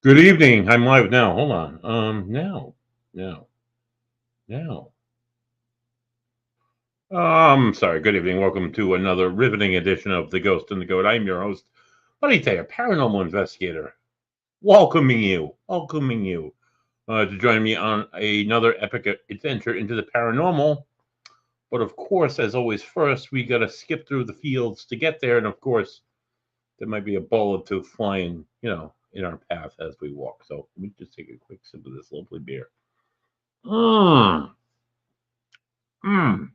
Good evening. I'm live now. Hold on. Now, now. Sorry. Good evening. Welcome to another riveting edition of The Ghost and the Goat. I'm your host, Buddy Tay, a paranormal investigator. Welcoming you to join me on another epic adventure into the paranormal. But of course, as always, first we got to skip through the fields to get there, and of course, there might be a ball or two flying, in our path as we walk. So let me just take a quick sip of this lovely beer. Mmm. Mmm.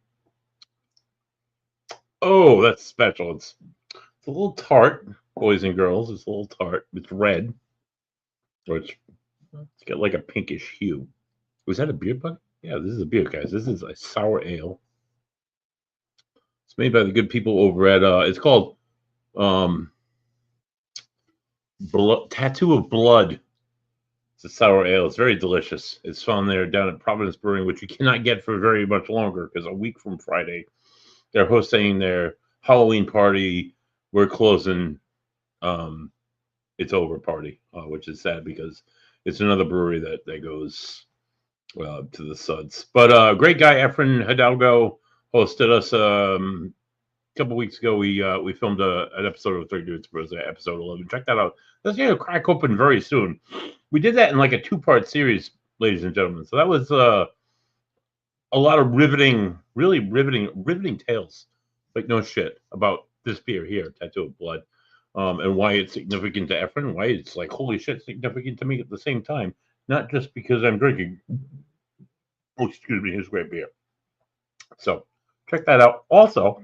Oh, that's special. It's a little tart, boys and girls. It's a little tart. It's red, or it's got like a pinkish hue. Was that a beer, bud? Yeah, this is a beer, guys. This is a sour ale. It's made by the good people over at it's called um Tattoo of Blood. It's a sour ale. It's very delicious. It's found there down at Providence Brewing, which you cannot get for very much longer because a week from Friday they're hosting their Halloween party. We're closing. Um, it's over party, which is sad because it's another brewery that goes to the suds. But great guy Efren Hidalgo hosted us a couple weeks ago. We filmed an episode of Three Dudes Bros, episode 11. Check that out. That's going to crack open very soon. We did that in like a two-part series, ladies and gentlemen. So that was a lot of riveting, really riveting tales. Like no shit about this beer here, Tattoo of Blood. And why it's significant to Efren, why it's like holy shit significant to me at the same time, not just because I'm drinking. Oh, excuse me, here's great beer. So check that out. Also,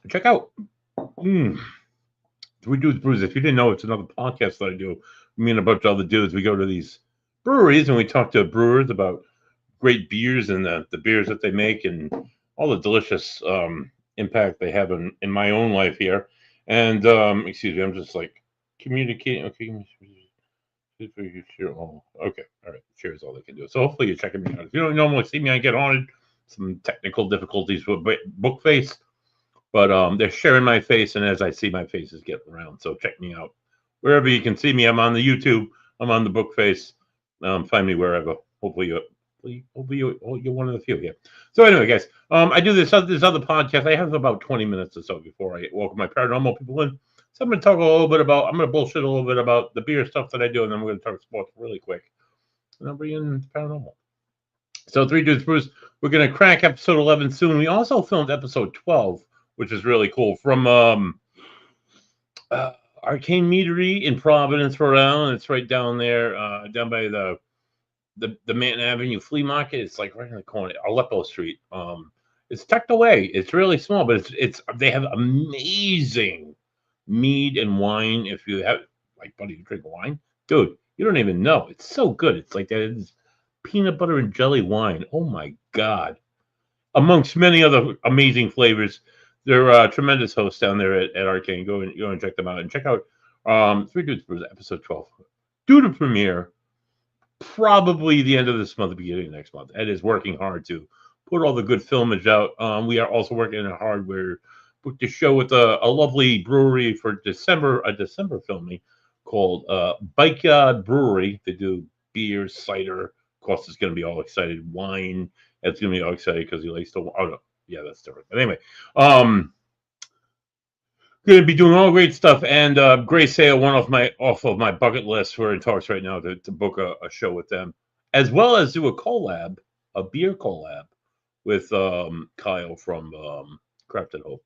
check out Three Dudes Brews. If you didn't know, it's another podcast that I do. Me and a bunch of other dudes. We go to these breweries and we talk to brewers about great beers and the beers that they make and all the delicious impact they have in my own life here. And excuse me, I'm just like communicating. Okay, oh, okay, all right. Share is all they can do. So hopefully you're checking me out. If you don't normally see me, I get on some technical difficulties with Bookface, but they're sharing my face, and as I see my faces get around, so check me out wherever you can see me. I'm on the YouTube. I'm on the Bookface. Find me wherever. Hopefully you're one of the few here. So anyway, guys, I do this other podcast. I have about 20 minutes or so before I welcome my paranormal people in. So I'm going to talk a little bit about. I'm going to bullshit a little bit about the beer stuff that I do, and then we're going to talk sports really quick. And I'll bring in paranormal. So Three Dudes Brews. We're going to crack episode 11 soon. We also filmed episode 12, which is really cool, from Arcane Meadery in Providence, Rhode Island. It's right down there, down by the Manton Avenue Flea Market. It's like right in the corner, Aleppo Street. It's tucked away. It's really small, but it's they have amazing mead and wine. If you have like, buddy, you drink wine, dude, you don't even know. It's so good. It's like that is peanut butter and jelly wine. Oh my god! Amongst many other amazing flavors. They're tremendous hosts down there at Arcane. Go and check them out and check out Three Dudes Brews episode 12. Due to premiere probably the end of this month, beginning of next month. Ed is working hard to put all the good filmage out. We are also working hard. We're booked a show with a lovely brewery for December, a December filming called Backyard Brewery. They do beer, cider. Of course, it's going to be all excited. Wine. Ed's going to be all excited because he likes to. Oh no, yeah, that's different. But anyway, going to be doing all great stuff, and Gray Sale, one off of my bucket list. We're in talks right now to book a show with them, as well as do a beer collab with Kyle from Cryptid Hope.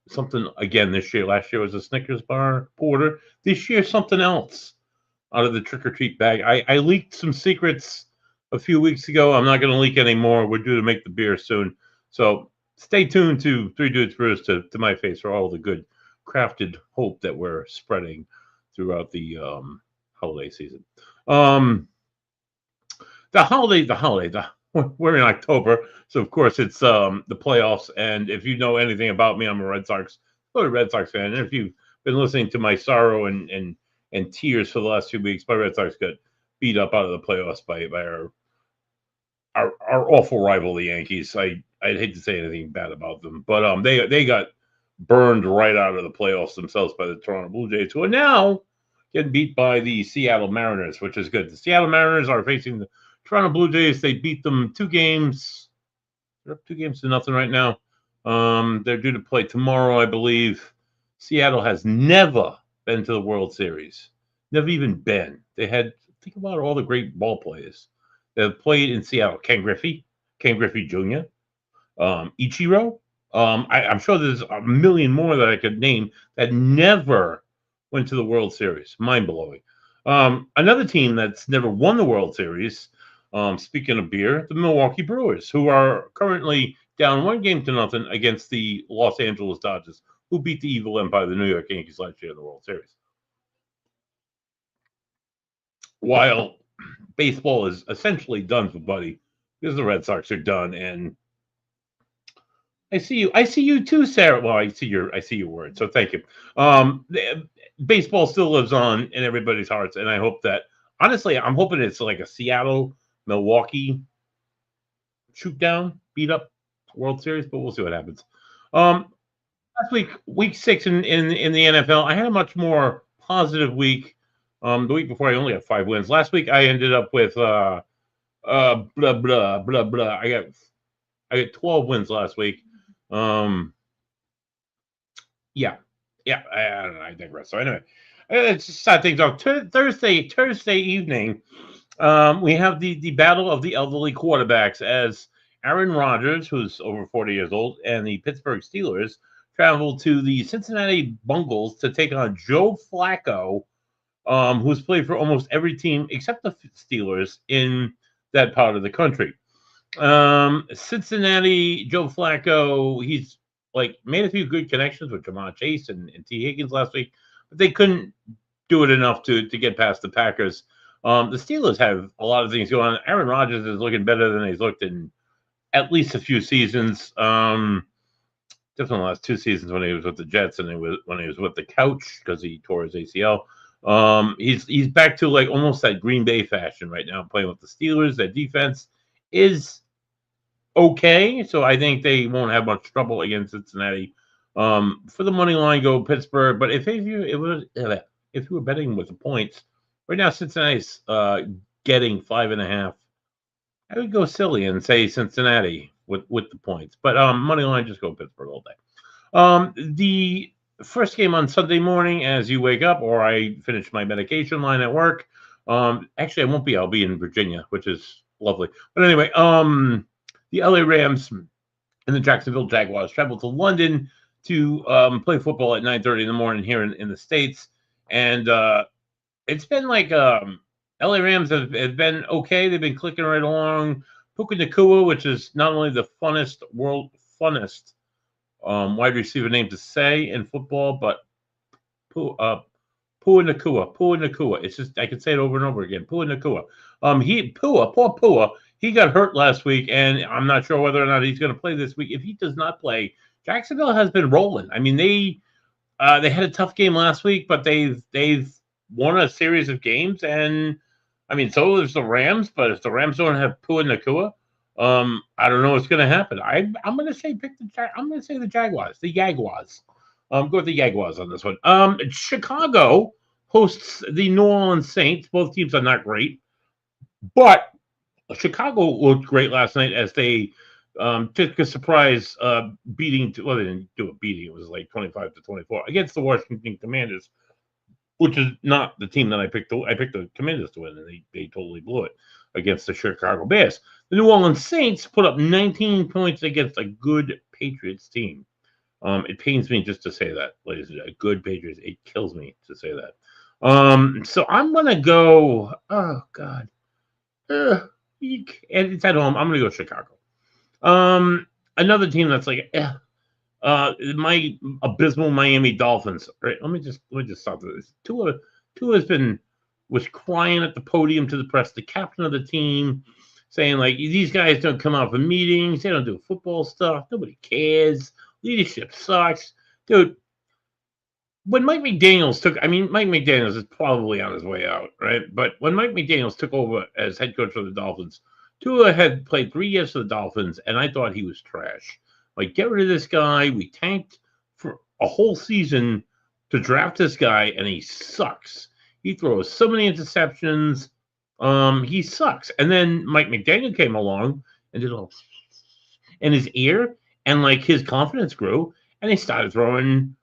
Something again this year. Last year was a Snickers bar porter. This year something else out of the trick or treat bag. I leaked some secrets a few weeks ago. I'm not going to leak anymore. We're due to make the beer soon, so stay tuned to Three Dudes Brews to my face for all the good crafted hope that we're spreading throughout the holiday season. We're in October, so of course it's the playoffs. And if you know anything about me, I'm a Red Sox fan. And if you've been listening to my sorrow and tears for the last 2 weeks, my Red Sox got beat up out of the playoffs by our awful rival, the Yankees. I'd hate to say anything bad about them, but they got burned right out of the playoffs themselves by the Toronto Blue Jays, who are now getting beat by the Seattle Mariners, which is good. The Seattle Mariners are facing the Toronto Blue Jays. They beat them 2 games. They're up 2 games to nothing right now. They're due to play tomorrow, I believe. Seattle has never been to the World Series. Never even been. They had, think about all the great ball players that have played in Seattle. Ken Griffey Jr., Ichiro. I'm sure there's a million more that I could name that never went to the World Series. Mind blowing. Another team that's never won the World Series, speaking of beer, the Milwaukee Brewers, who are currently down 1 game to nothing against the Los Angeles Dodgers, who beat the evil empire, the New York Yankees, last year in the World Series. While baseball is essentially done for Buddy, because the Red Sox are done, and I see you. I see you too, Sarah. Well, I see your word. So thank you. Baseball still lives on in everybody's hearts, and I hope that, honestly, I'm hoping it's like a Seattle, Milwaukee shoot down, beat up World Series, but we'll see what happens. Last week, week 6 in the NFL, I had a much more positive week. The week before, I only had 5 wins. Last week, I ended up with blah blah blah blah. I got 12 wins last week. Yeah, I don't know. I digress. So anyway, let's just start things off. Thursday evening, we have the battle of the elderly quarterbacks as Aaron Rodgers, who's over 40 years old, and the Pittsburgh Steelers travel to the Cincinnati Bengals to take on Joe Flacco, who's played for almost every team except the Steelers in that part of the country. Cincinnati, Joe Flacco, he's like made a few good connections with Jamar Chase and T. Higgins last week, but they couldn't do it enough to get past the Packers. The Steelers have a lot of things going on. Aaron Rodgers is looking better than he's looked in at least a few seasons. Definitely the last 2 seasons when he was with the Jets and when he was with the couch because he tore his ACL. He's back to like almost that Green Bay fashion right now, playing with the Steelers. Their defense is okay, so I think they won't have much trouble against Cincinnati. For the money line, go Pittsburgh. But if you were betting with the points right now, Cincinnati's getting 5.5. I would go silly and say Cincinnati with the points, but money line, just go Pittsburgh all day. The first game on Sunday morning, as you wake up, or I finish my medication line at work. Actually, I won't be. I'll be in Virginia, which is lovely. But anyway, the LA Rams and the Jacksonville Jaguars travel to London to play football at 9:30 in the morning here in the States. And it's been like LA Rams have been okay. They've been clicking right along. Puka Nacua, which is not only the funnest wide receiver name to say in football, but Pua Nacua. It's just I can say it over and over again. Pua Nacua. Poor Pua. He got hurt last week, and I'm not sure whether or not he's going to play this week. If he does not play, Jacksonville has been rolling. I mean, they had a tough game last week, but they've won a series of games, and I mean, so there's the Rams. But if the Rams don't have Pua Nacua, I don't know what's going to happen. I'm going to say I'm going to say the Jaguars. The Jaguars. Go with the Jaguars on this one. Chicago hosts the New Orleans Saints. Both teams are not great, but Chicago looked great last night as they took a surprise beating. Well, they didn't do a beating. It was like 25-24 against the Washington Commanders, which is not the team that I picked. I picked the Commanders to win, and they totally blew it against the Chicago Bears. The New Orleans Saints put up 19 points against a good Patriots team. It pains me just to say that, ladies and gentlemen. Good Patriots. It kills me to say that. So I'm going to go, oh, God. And it's at home. I'm going to go Chicago. Another team that's like, my abysmal Miami Dolphins. Right? Let me just stop this. Tua was crying at the podium to the press, the captain of the team, saying like, these guys don't come out for meetings. They don't do football stuff. Nobody cares. Leadership sucks. Dude, when Mike McDaniels Mike McDaniels is probably on his way out, right? But when Mike McDaniels took over as head coach for the Dolphins, Tua had played 3 years for the Dolphins, and I thought he was trash. Like, get rid of this guy. We tanked for a whole season to draft this guy, and he sucks. He throws so many interceptions. He sucks. And then Mike McDaniel came along and did all in his ear, and like his confidence grew, and he started throwing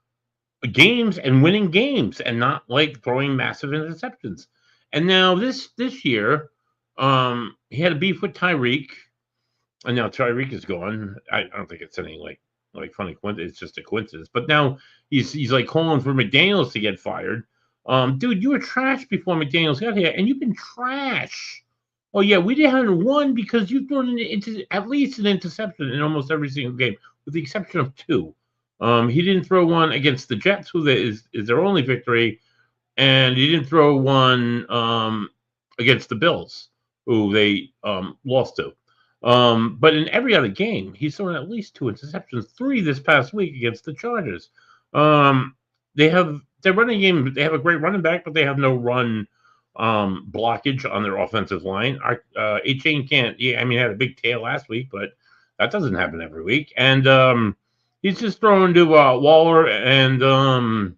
games and winning games, and not like throwing massive interceptions. And now this year, he had a beef with Tyreek, and now Tyreek is gone. I don't think it's any like funny coincidence. It's just a coincidence. But now he's like calling for McDaniels to get fired. Dude, you were trash before McDaniels got here, and you've been trash. Oh yeah, we haven't won because you've thrown into at least an interception in almost every single game, with the exception of two. He didn't throw one against the Jets, who is their only victory, and he didn't throw one against the Bills, who they lost to. But in every other game, he's thrown at least two interceptions, three this past week against the Chargers. They have their running game. They have a great running back, but they have no run blockage on their offensive line. A-Chain can't. Yeah, I mean, had a big tail last week, but that doesn't happen every week. And he's just throwing to Waller and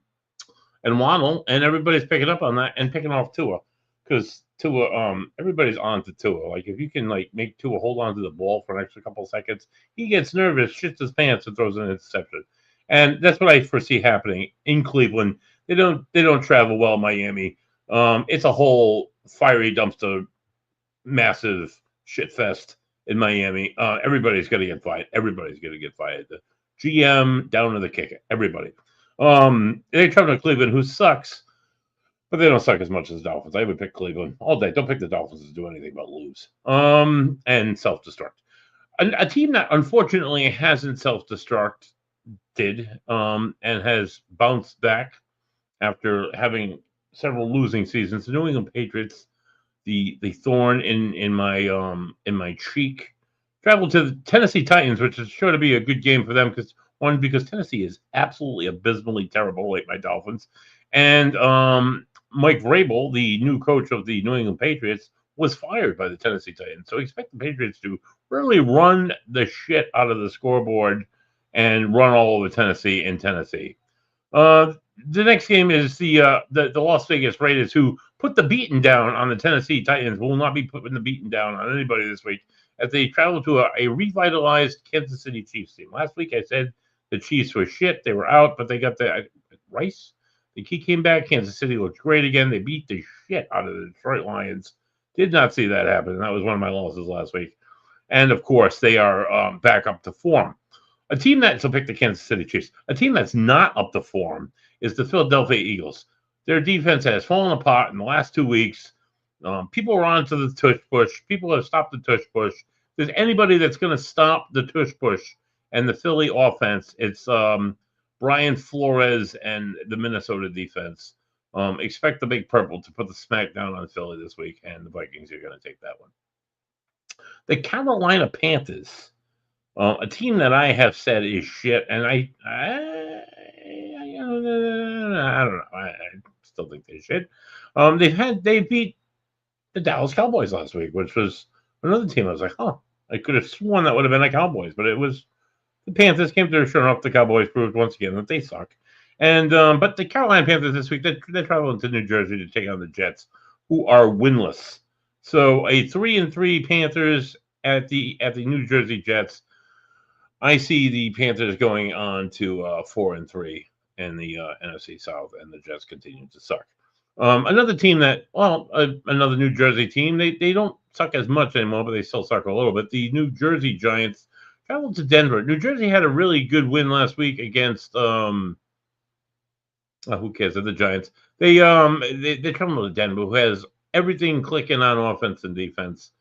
Waddle, and everybody's picking up on that and picking off Tua, because Tua, everybody's on to Tua. Like, if you can like make Tua hold on to the ball for an extra couple of seconds, he gets nervous, shits his pants, and throws an interception. And that's what I foresee happening in Cleveland. They don't travel well, Miami. It's a whole fiery dumpster, massive shit fest in Miami. Everybody's going to get fired. Everybody's going to get fired. The GM down to the kicker. Everybody. They travel to Cleveland, who sucks, but they don't suck as much as the Dolphins. I would pick Cleveland all day. Don't pick the Dolphins to do anything but lose. And self-destruct. A team that unfortunately hasn't self-destructed and has bounced back after having several losing seasons. The New England Patriots, the thorn in my cheek, traveled to the Tennessee Titans, which is sure to be a good game for them because Tennessee is absolutely abysmally terrible, like my Dolphins, and Mike Vrabel, the new coach of the New England Patriots, was fired by the Tennessee Titans. So expect the Patriots to really run the shit out of the scoreboard and run all over Tennessee in Tennessee. The next game is the Las Vegas Raiders, who put the beating down on the Tennessee Titans. Will not be putting the beating down on anybody this week as they travel to a revitalized Kansas City Chiefs team. Last week I said the Chiefs were shit. They were out, but they got the Rice. The key came back. Kansas City looked great again. They beat the shit out of the Detroit Lions. Did not see that happen. That was one of my losses last week. And, of course, they are back up to form. So pick the Kansas City Chiefs. A team that's not up to form is the Philadelphia Eagles. Their defense has fallen apart in the last 2 weeks. People are on to the tush push. People have stopped the tush push. If there's anybody that's going to stop the tush push and the Philly offense, it's Brian Flores and the Minnesota defense. Expect the Big Purple to put the smack down on Philly this week, and the Vikings are going to take that one. The Carolina Panthers, a team that I have said is shit, and I don't know. I still think they're shit. They beat the Dallas Cowboys last week, which was another team. I was like, I could have sworn that would have been the Cowboys, but it was the Panthers. Came through. Sure enough, the Cowboys proved once again that they suck. And but the Carolina Panthers this week, they're traveling to New Jersey to take on the Jets, who are winless. So a 3-3 Panthers at the New Jersey Jets. I see the Panthers going on to 4-3 in the NFC South, and the Jets continue to suck. Another team another New Jersey team. They don't suck as much anymore, but they still suck a little bit. The New Jersey Giants traveled to Denver. New Jersey had a really good win last week against who cares? The Giants. They traveled to Denver, who has everything clicking on offense and defense.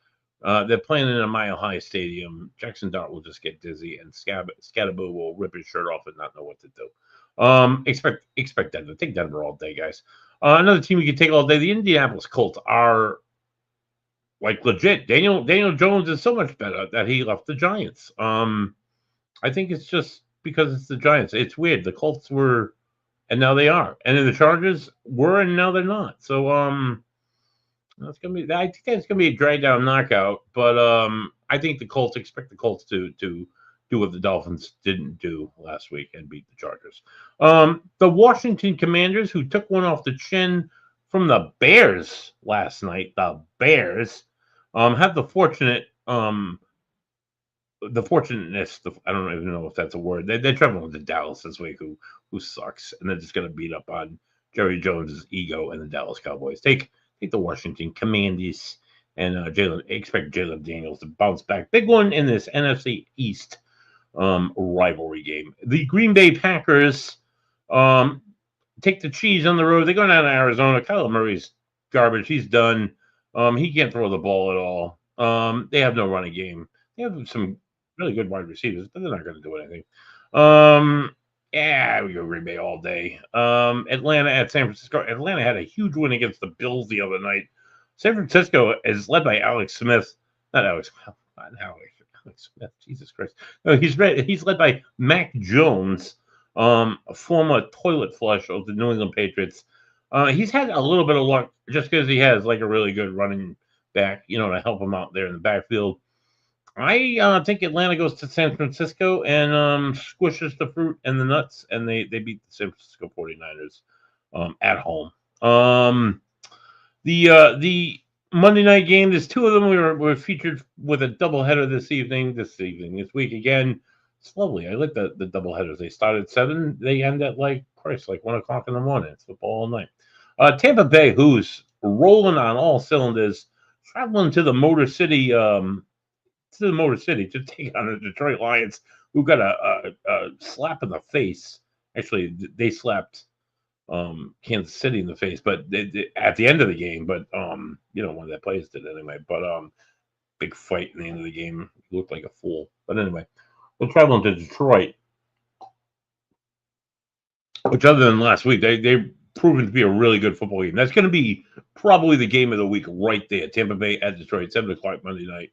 They're playing in a mile-high stadium. Jackson Dart will just get dizzy, and Scadaboo will rip his shirt off and not know what to do. Expect Denver. Take Denver all day, guys. Another team you can take all day. The Indianapolis Colts are like legit. Daniel Jones is so much better that he left the Giants. I think it's just because it's the Giants. It's weird. The Colts were, and now they are, and then the Chargers were, and now they're not. So it's gonna be. I think that's gonna be a drag down knockout. But I think expect the Colts to do what the Dolphins didn't do last week and beat the Chargers. The Washington Commanders, who took one off the chin from the Bears last night. The Bears have the fortunateness. I don't even know if that's a word. They're traveling to Dallas this week, who sucks, and they're just going to beat up on Jerry Jones's ego and the Dallas Cowboys. Take the Washington Commanders, and expect Jalen Daniels to bounce back. Big one in this NFC East rivalry game. The Green Bay Packers um, take the cheese on the road. They go down to Arizona. Kyler Murray's garbage. He's done. He can't throw the ball at all. They have no running game. They have some really good wide receivers, but they're not going to do anything. Yeah, we go Green Bay all day. Atlanta at San Francisco. Atlanta had a huge win against the Bills the other night. San Francisco is led by Alex Smith. Not Alex. Not Alex. Alex Smith. Jesus Christ. No, he's led by Mac Jones, a former toilet flush of the New England Patriots. He's had a little bit of luck just because he has like a really good running back, to help him out there in the backfield. I think Atlanta goes to San Francisco and squishes the fruit and the nuts, and they beat the San Francisco 49ers at home. The Monday night game, there's two of them. Were featured with a doubleheader this week again. It's lovely. I like the doubleheaders. They start at 7, they end at like 1:00 in the morning. It's football all night. Tampa Bay, who's rolling on all cylinders, traveling to the Motor City. To take on the Detroit Lions, who got a slap in the face. Actually, they slapped Kansas City in the face, but at the end of the game. But one of their players did anyway. But big fight in the end of the game. He looked like a fool. But anyway, they're traveling to Detroit, which other than last week, they've proven to be a really good football game. That's going to be probably the game of the week right there. Tampa Bay at Detroit, 7:00 Monday night.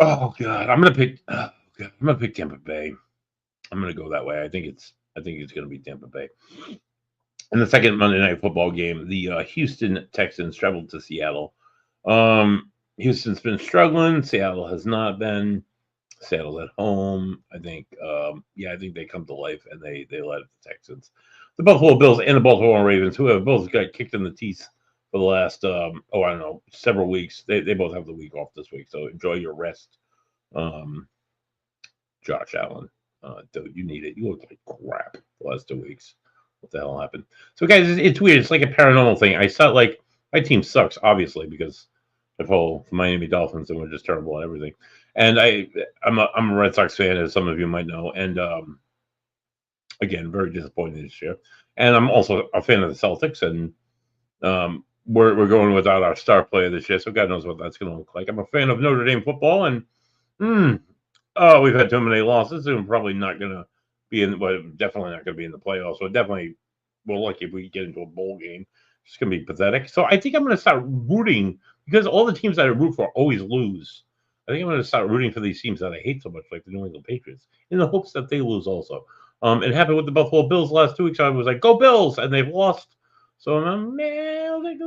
Oh God, I'm gonna pick Tampa Bay. I'm gonna go that way. I think it's gonna be Tampa Bay. In the second Monday night football game, the Houston Texans traveled to Seattle. Houston's been struggling. Seattle has not been. Seattle's at home. I think they come to life and they led the Texans. The Buffalo Bills and the Baltimore Ravens, who have both got kicked in the teeth for the last several weeks. They both have the week off this week, so enjoy your rest. Josh Allen, dude, you need it. You look like crap the last 2 weeks. What the hell happened? So guys, it's weird. It's like a paranormal thing. I saw my team sucks, obviously, because I follow the Miami Dolphins and we're just terrible at everything. And I'm a Red Sox fan, as some of you might know, and again, very disappointed this year. And I'm also a fan of the Celtics, and we're going without our star player this year, so God knows what that's going to look like. I'm a fan of Notre Dame football, and we've had too many losses, and we're probably not going to be definitely not going to be in the playoffs. So we're lucky if we get into a bowl game. It's going to be pathetic. So I think I'm going to start rooting, because all the teams that I root for always lose. I think I'm going to start rooting for these teams that I hate so much, like the New England Patriots, in the hopes that they lose also. It happened with the Buffalo Bills the last 2 weeks. I was like, go Bills, and they've lost. So I'm like,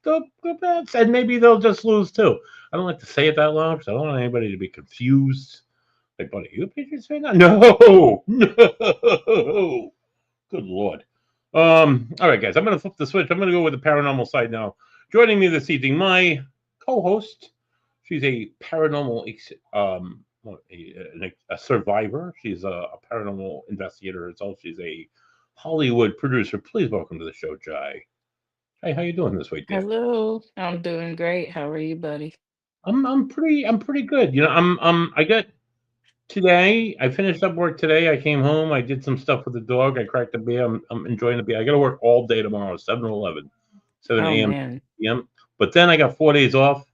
go Pats, and maybe they'll just lose too. I don't like to say it that loud because I don't want anybody to be confused. Like, buddy, you a Patriots fan? No. Good Lord. All right, guys, I'm going to flip the switch. I'm going to go with the paranormal side now. Joining me this evening, my co-host. She's a paranormal, a survivor. She's a paranormal investigator herself. She's a Hollywood producer. Please welcome to the show, Jai. Hey, how you doing this week, dear? Hello, I'm doing great. How are you, buddy? I'm pretty good. I got today. I finished up work today. I came home. I did some stuff with the dog. I cracked a beer. I'm enjoying the beer. I got to work all day tomorrow, 7 Oh a.m. man. p.m. But then I got 4 days off.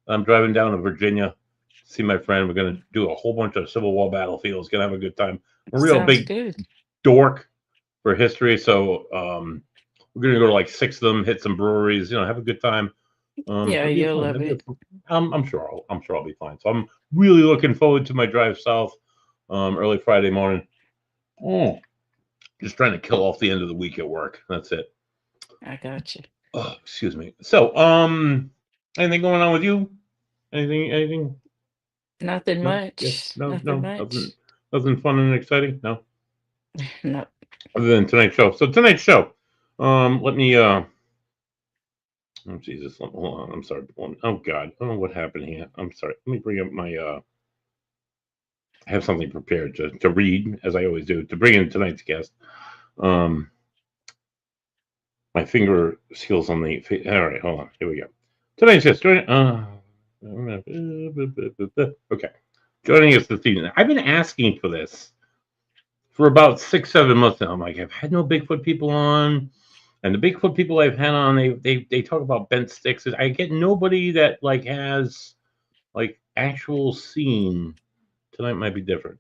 I'm driving down to Virginia to see my friend. We're gonna do a whole bunch of Civil War battlefields. Gonna have a good time. I'm a real Sounds big good. dork for history, so we're gonna go to like 6 of them, hit some breweries, have a good time. Yeah, It'll be you'll fun. love it. I'm sure I'll be fine. So I'm really looking forward to my drive south, early Friday morning. Oh, just trying to kill off the end of the week at work. That's it. I got you. Oh, excuse me. So, anything going on with you? Anything? Nothing No, yes, much. no, Nothing no, nothing, much. nothing fun and exciting. No, No. other than tonight's show. So tonight's show. Let me oh Jesus, hold on. I'm sorry. Oh God, I don't know what happened here. I'm sorry. Let me bring up my I have something prepared to read, as I always do, to bring in tonight's guest. Um, my finger seals on the. All right, hold on. Here we go. Tonight's guest. Okay, joining us this evening. I've been asking for this for about 6, 7 months now. I'm like, I've had no Bigfoot people on, and the Bigfoot people I've had on, they talk about bent sticks. I get nobody that like has like actual scene. Tonight might be different.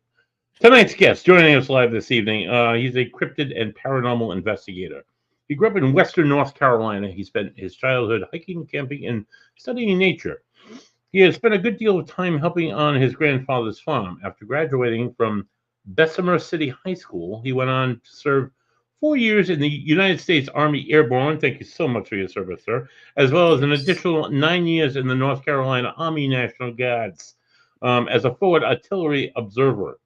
Tonight's guest joining us live this evening, he's a cryptid and paranormal investigator. He grew up in western North Carolina. He spent his childhood hiking, camping, and studying nature. He has spent a good deal of time helping on his grandfather's farm. After graduating from Bessemer City High School, he went on to serve 4 years in the United States Army Airborne. Thank you so much for your service, sir. As well as an Yes. additional 9 years in the North Carolina Army National Guards as a forward artillery observer.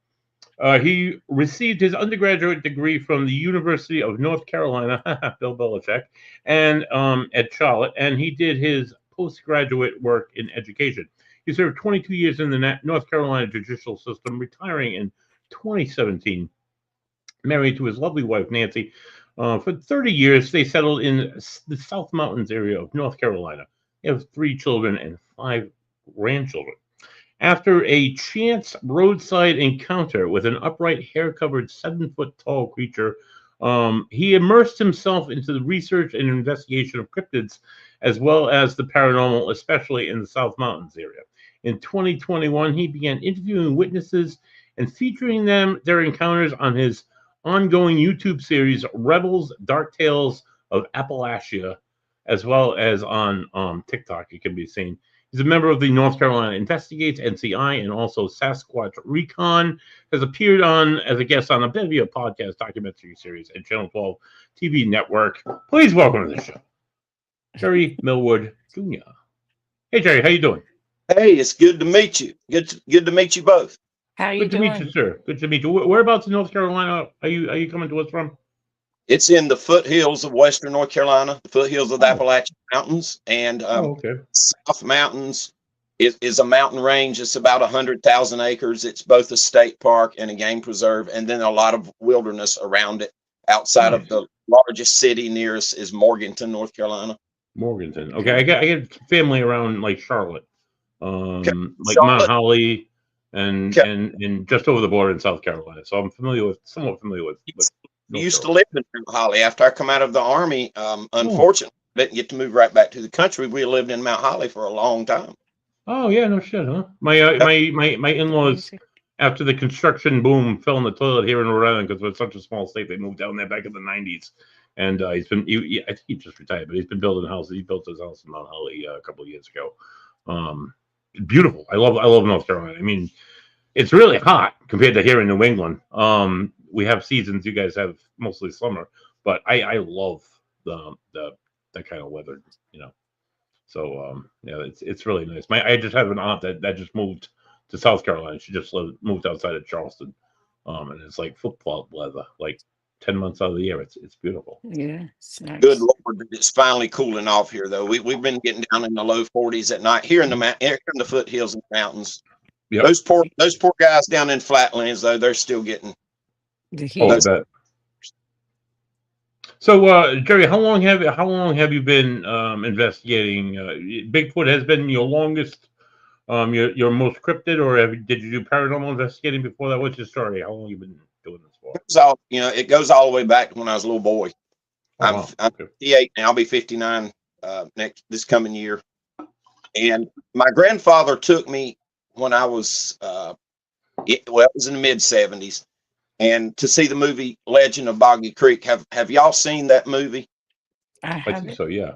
He received his undergraduate degree from the University of North Carolina, Bill Belichick, and at Charlotte, and he did his postgraduate work in education. He served 22 years in the North Carolina judicial system, retiring in 2017. Married to his lovely wife Nancy, for 30 years, they settled in the South Mountains area of North Carolina. They have 3 children and 5 grandchildren. After a chance roadside encounter with an upright, hair covered, 7 foot tall creature, he immersed himself into the research and investigation of cryptids as well as the paranormal, especially in the South Mountains area. In 2021, he began interviewing witnesses and featuring their encounters on his ongoing YouTube series, Rebels Dark Tales of Appalachia, as well as on TikTok. It can be seen. He's a member of the North Carolina Investigates, NCI, and also Sasquatch Recon. Has appeared on as a guest on a bevy of podcast documentary series and Channel 12 TV network. Please welcome to the show, Jerry Millwood Jr. Hey, Jerry, how you doing? Hey, it's good to meet you. Good to meet you both. How you Good to meet you, doing? sir. Good to meet you. Whereabouts in North Carolina are you coming to us from? It's in the foothills of Western North Carolina, the foothills of the Oh, Appalachian Mountains, and okay. South Mountains is a mountain range. It's about 100,000 acres. It's both a state park and a game preserve, and then a lot of wilderness around it. Outside of Nice. the largest city nearest is Morganton, North Carolina. Morganton. Okay, Okay. I get family around like Charlotte, Okay. like Mount Charlotte. Holly, and Okay. and just over the border in South Carolina. So I'm somewhat familiar with North Used to Carolina. live in Mount Holly. After I come out of the Army, Oh, unfortunately, didn't get to move right back to the country. We lived in Mount Holly for a long time. oh yeah, no shit, huh? My my in-laws Crazy. after the construction boom fell in the toilet here in Rhode Island because we're such a small state. They moved down there back in the '90s, and I think he just retired, but he's been building houses. He built his house in Mount Holly a couple of years ago. Um, Beautiful. I love North Carolina. I mean, it's really hot compared to here in New England. We have seasons. You guys have mostly summer, but I love the that kind of weather. You know, so yeah, it's really nice. I just have an aunt that just moved to South Carolina. She just moved outside of Charleston, and it's like flip flop weather, like 10 months out of the year. It's beautiful. Yeah, it's Good nice. Lord, it's finally cooling off here, though. We've been getting down in the low 40s at night here in here in the foothills and mountains. Yep. Those poor guys down in flatlands, though, they're still getting The Oh, I heat. those. bet. So, Jerry, how long have you been investigating? Bigfoot has been your longest, your most cryptid, or did you do paranormal investigating before that? What's your story? How long have you been doing this for? It goes all the way back to when I was a little boy. Oh I'm wow, I'm okay. 58 now. I'll be 59 this coming year. And my grandfather took me when I was it was in the mid 70s, and to see the movie Legend of Boggy Creek. Have y'all seen that movie? I I think haven't. so. Yeah,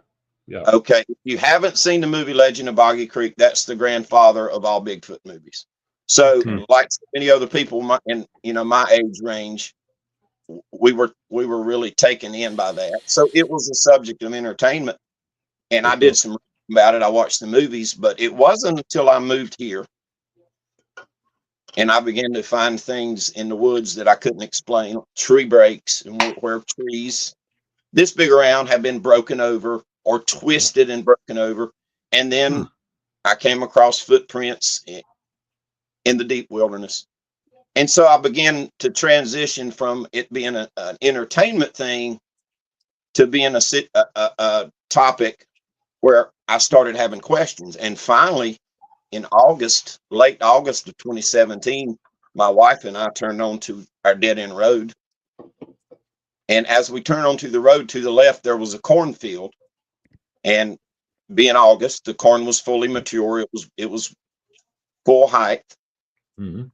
yeah. Okay, if you haven't seen the movie Legend of Boggy Creek, that's the grandfather of all Bigfoot movies. So, Hmm. Okay. like so many other people in my age range, we were really taken in by that. So it was a subject of entertainment, and For I did sure. some reading about it. I watched the movies, but it wasn't until I moved here and I began to find things in the woods that I couldn't explain, tree breaks and where trees this big around had been broken over or twisted and broken over. And then I came across footprints in the deep wilderness. And so I began to transition from it being an entertainment thing to being a topic where I started having questions. And finally, in August, late August of 2017, my wife and I turned onto our dead end road. And as we turned onto the road to the left, there was a cornfield. And being August, the corn was fully mature. It was full height. Mm-hmm.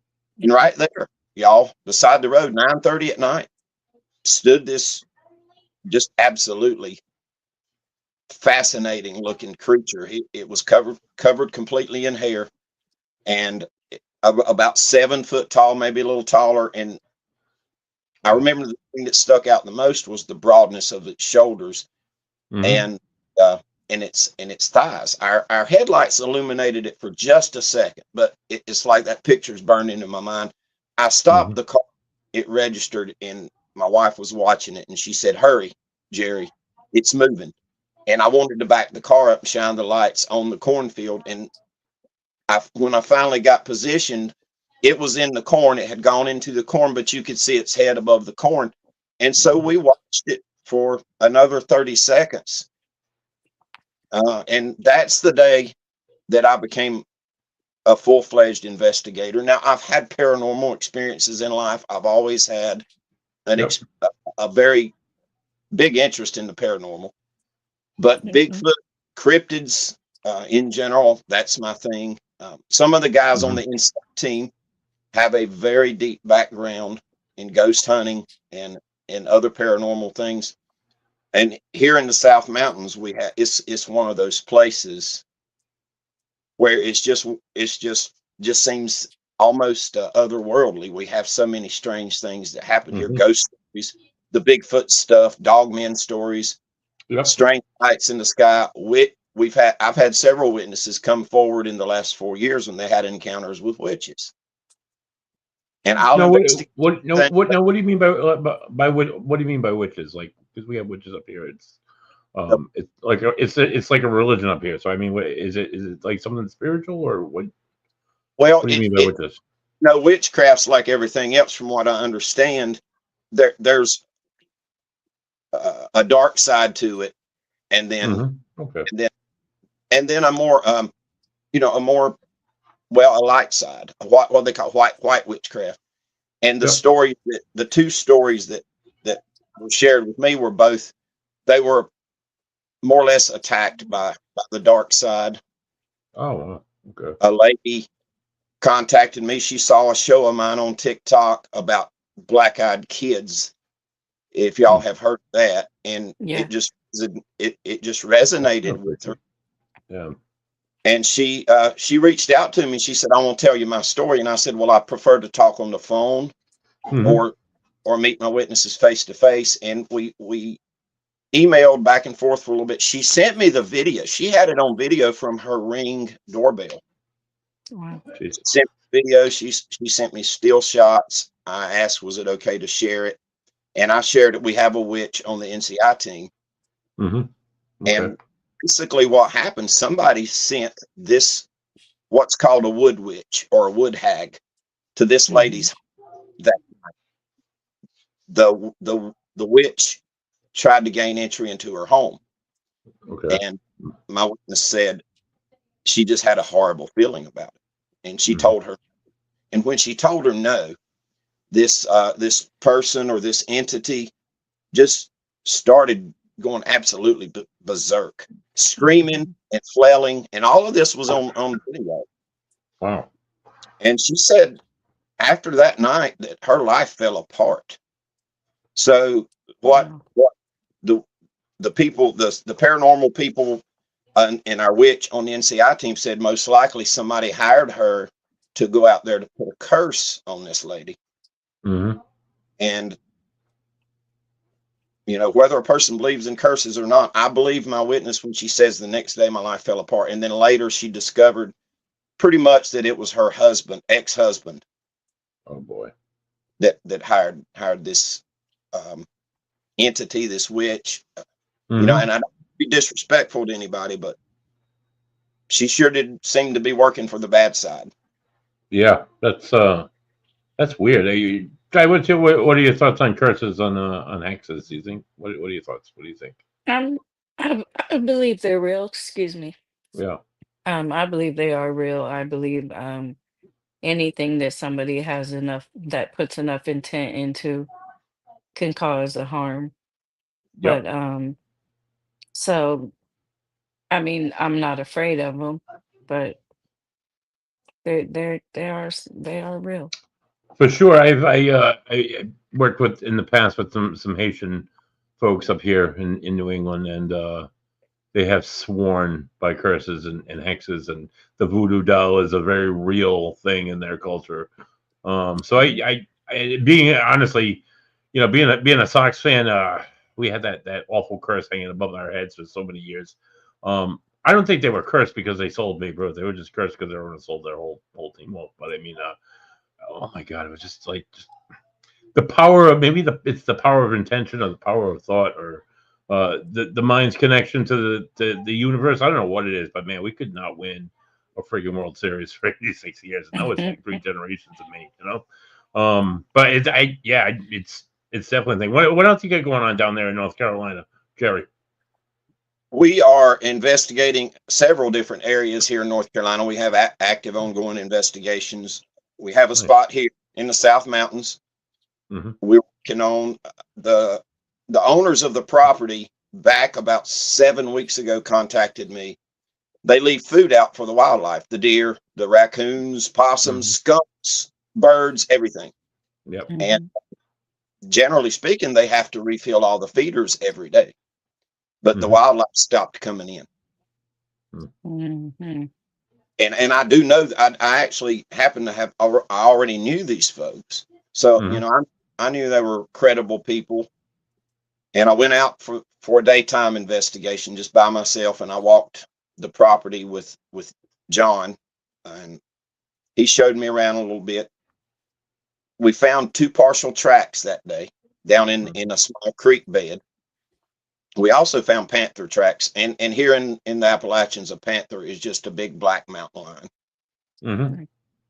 And right there, y'all, beside the road, 9:30 at night, stood this just absolutely fascinating looking creature. It was covered completely in hair, and about 7 foot tall, maybe a little taller. And I remember the thing that stuck out the most was the broadness of its shoulders and its thighs. Our headlights illuminated it for just a second, but it's like that picture's burned into my mind. I stopped the car, it registered, and my wife was watching it, and she said, "Hurry, Jerry, it's moving." And I wanted to back the car up and shine the lights on the cornfield. And when I finally got positioned, it was in the corn. It had gone into the corn, but you could see its head above the corn. And so we watched it for another 30 seconds. And that's the day that I became a full-fledged investigator. Now, I've had paranormal experiences in life. I've always had a very big interest in the paranormal. But Bigfoot, cryptids in general, that's my thing. Some of the guys on the inside team have a very deep background in ghost hunting and other paranormal things. And here in the South Mountains, we have it's one of those places where it just seems almost otherworldly. We have so many strange things that happen here: ghost stories, the Bigfoot stuff, dogmen stories, strange lights in the sky. I've had several witnesses come forward in the last 4 years when they had encounters with witches. And I'll investigate. What do you mean by what do you mean by witches? Like, because we have witches up here. It's it's like a religion up here. So I mean, is it like something spiritual or what? Well, what do you mean by witches? No, witchcraft's like everything else, from what I understand. There's a dark side to it, and then and then a more a light side, what they call white witchcraft. And the two stories that were shared with me were they were more or less attacked by the dark side. Oh, okay. A lady contacted me. She saw a show of mine on TikTok about black-eyed kids. If y'all have heard that, and it just resonated with her. Yeah. And she reached out to me. She said, "I want to tell you my story." And I said, "Well, I prefer to talk on the phone or meet my witnesses face to face." And we emailed back and forth for a little bit. She sent me the video. She had it on video from her Ring doorbell. Wow. She sent me video. She sent me still shots. I asked, was it okay to share it? And I shared it. We have a witch on the NCI team. And basically what happened, somebody sent this, what's called a wood witch or a wood hag, to this lady's that night. The witch tried to gain entry into her home. And my witness said she just had a horrible feeling about it. And she told her, and when she told her no, this person or this entity just started going absolutely berserk, screaming and flailing, and all of this was on video. Wow. And she said after that night that her life fell apart. So what the people, the paranormal people and our witch on the NCI team said most likely somebody hired her to go out there to put a curse on this lady. And whether a person believes in curses or not, I believe my witness when she says the next day my life fell apart. And then later she discovered pretty much that it was her husband, ex-husband. Oh boy. That hired this entity, this witch. Mhm. You know, and I don't be disrespectful to anybody, but she sure did seem to be working for the bad side. Yeah, that's weird. Guy, what are your thoughts on curses on hexes? Do you think? What are your thoughts? What do you think? Um, I believe they're real. Excuse me. Yeah. I believe they are real. I believe anything that somebody has enough that puts enough intent into can cause a harm. Yep. But so I mean, I'm not afraid of them, but they are real. For sure. I worked with in the past with some Haitian folks up here in New England, and they have sworn by curses and hexes, and the voodoo doll is a very real thing in their culture. So being honestly, being a Sox fan, we had that awful curse hanging above our heads for so many years. I don't think they were cursed because they sold Babe Ruth. They were just cursed because everyone sold their whole team off. But I mean, oh my God, it was just like the power of it's the power of intention or the power of thought or the mind's connection to the universe. I don't know what it is, but man, we could not win a freaking World Series for 86 years, and that was like three generations of me, you know. But it's definitely a thing. What else you got going on down there in North Carolina, Jerry? We are investigating several different areas here in North Carolina. We have active ongoing investigations. We have a Nice. spot here in the South Mountains. Mm-hmm. We're working on the owners of the property back about 7 weeks ago contacted me. They leave food out for the wildlife, the deer, the raccoons, possums, skunks, birds, everything. Yep. And generally speaking, they have to refill all the feeders every day. But the wildlife stopped coming in. Mm-hmm. And I do know that I actually happen to have, I already knew these folks. So, you know, I knew they were credible people. And I went out for a daytime investigation just by myself. And I walked the property with John, and he showed me around a little bit. We found 2 partial tracks that day down in a small creek bed. We also found panther tracks, and here in the Appalachians, a panther is just a big black mountain lion. Mm-hmm.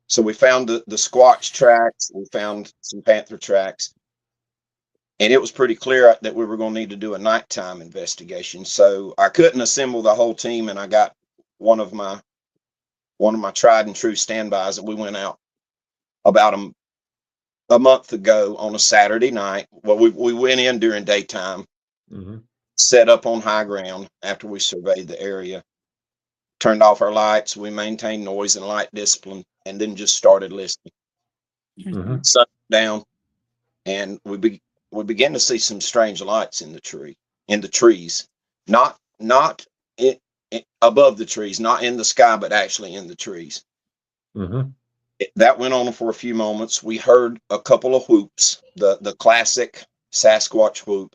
So we found the squatch tracks, we found some panther tracks, and it was pretty clear that we were going to need to do a nighttime investigation. So I couldn't assemble the whole team, and I got one of my tried and true standbys, and we went out about a month ago on a Saturday night. Well, we went in during daytime. Set up on high ground after we surveyed the area, turned off our lights, we maintained noise and light discipline, and then just started listening. Sun down, and we began to see some strange lights in the trees, not above the trees, not in the sky, but actually in the trees. That went on for a few moments. We heard a couple of whoops, the classic Sasquatch whoop.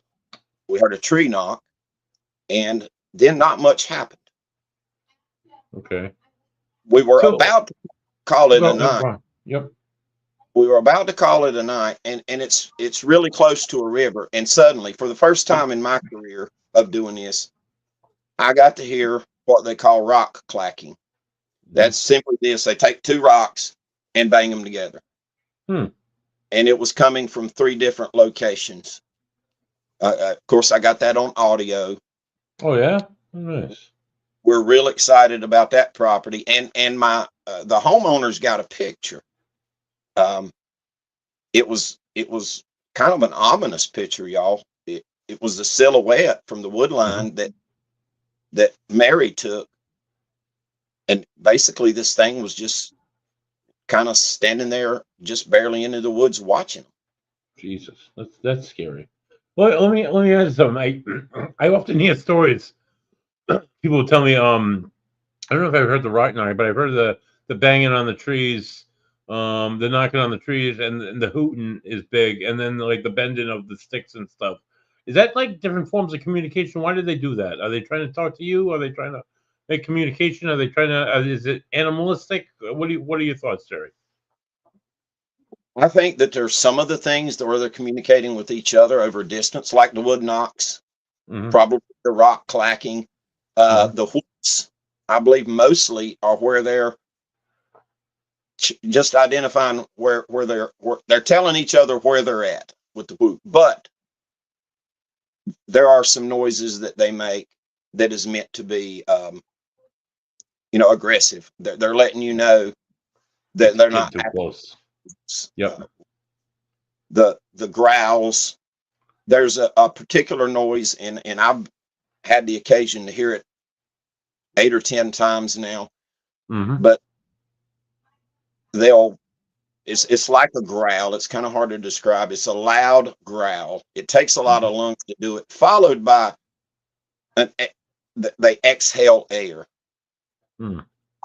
We heard a tree knock, and then not much happened. Okay. We were about to call it a night. Yep. We were about to call it a night, and it's really close to a river. And suddenly, for the first time in my career of doing this, I got to hear what they call rock clacking. That's simply this: they take 2 rocks and bang them together. And it was coming from 3 different locations. Of course, I got that on audio. Oh yeah, nice. We're real excited about that property, and my the homeowners got a picture. It was kind of an ominous picture, y'all. It was the silhouette from the wood line that Mary took, and basically this thing was just kind of standing there, just barely into the woods, watching them. Jesus, that's scary. Well, let me ask something. I often hear stories. People tell me, I don't know if I've heard the right now, but I've heard the banging on the trees, the knocking on the trees, and the hooting is big, and then like the bending of the sticks and stuff. Is that like different forms of communication? Why did they do that? Are they trying to talk to you? Are they trying to make communication? Are they trying to? Is it animalistic? What are your thoughts, Jerry? I think that there's some of the things where they're communicating with each other over distance, like the wood knocks, probably the rock clacking, the whoops. I believe mostly are where they're just identifying where they're telling each other where they're at with the whoop. But there are some noises that they make that is meant to be, aggressive. They're letting you know that they're not too close. Yep. The growls. There's a particular noise, and I've had the occasion to hear it 8 or 10 times now. But it's like a growl. It's kind of hard to describe. It's a loud growl. It takes a lot of lungs to do it, followed by they exhale air.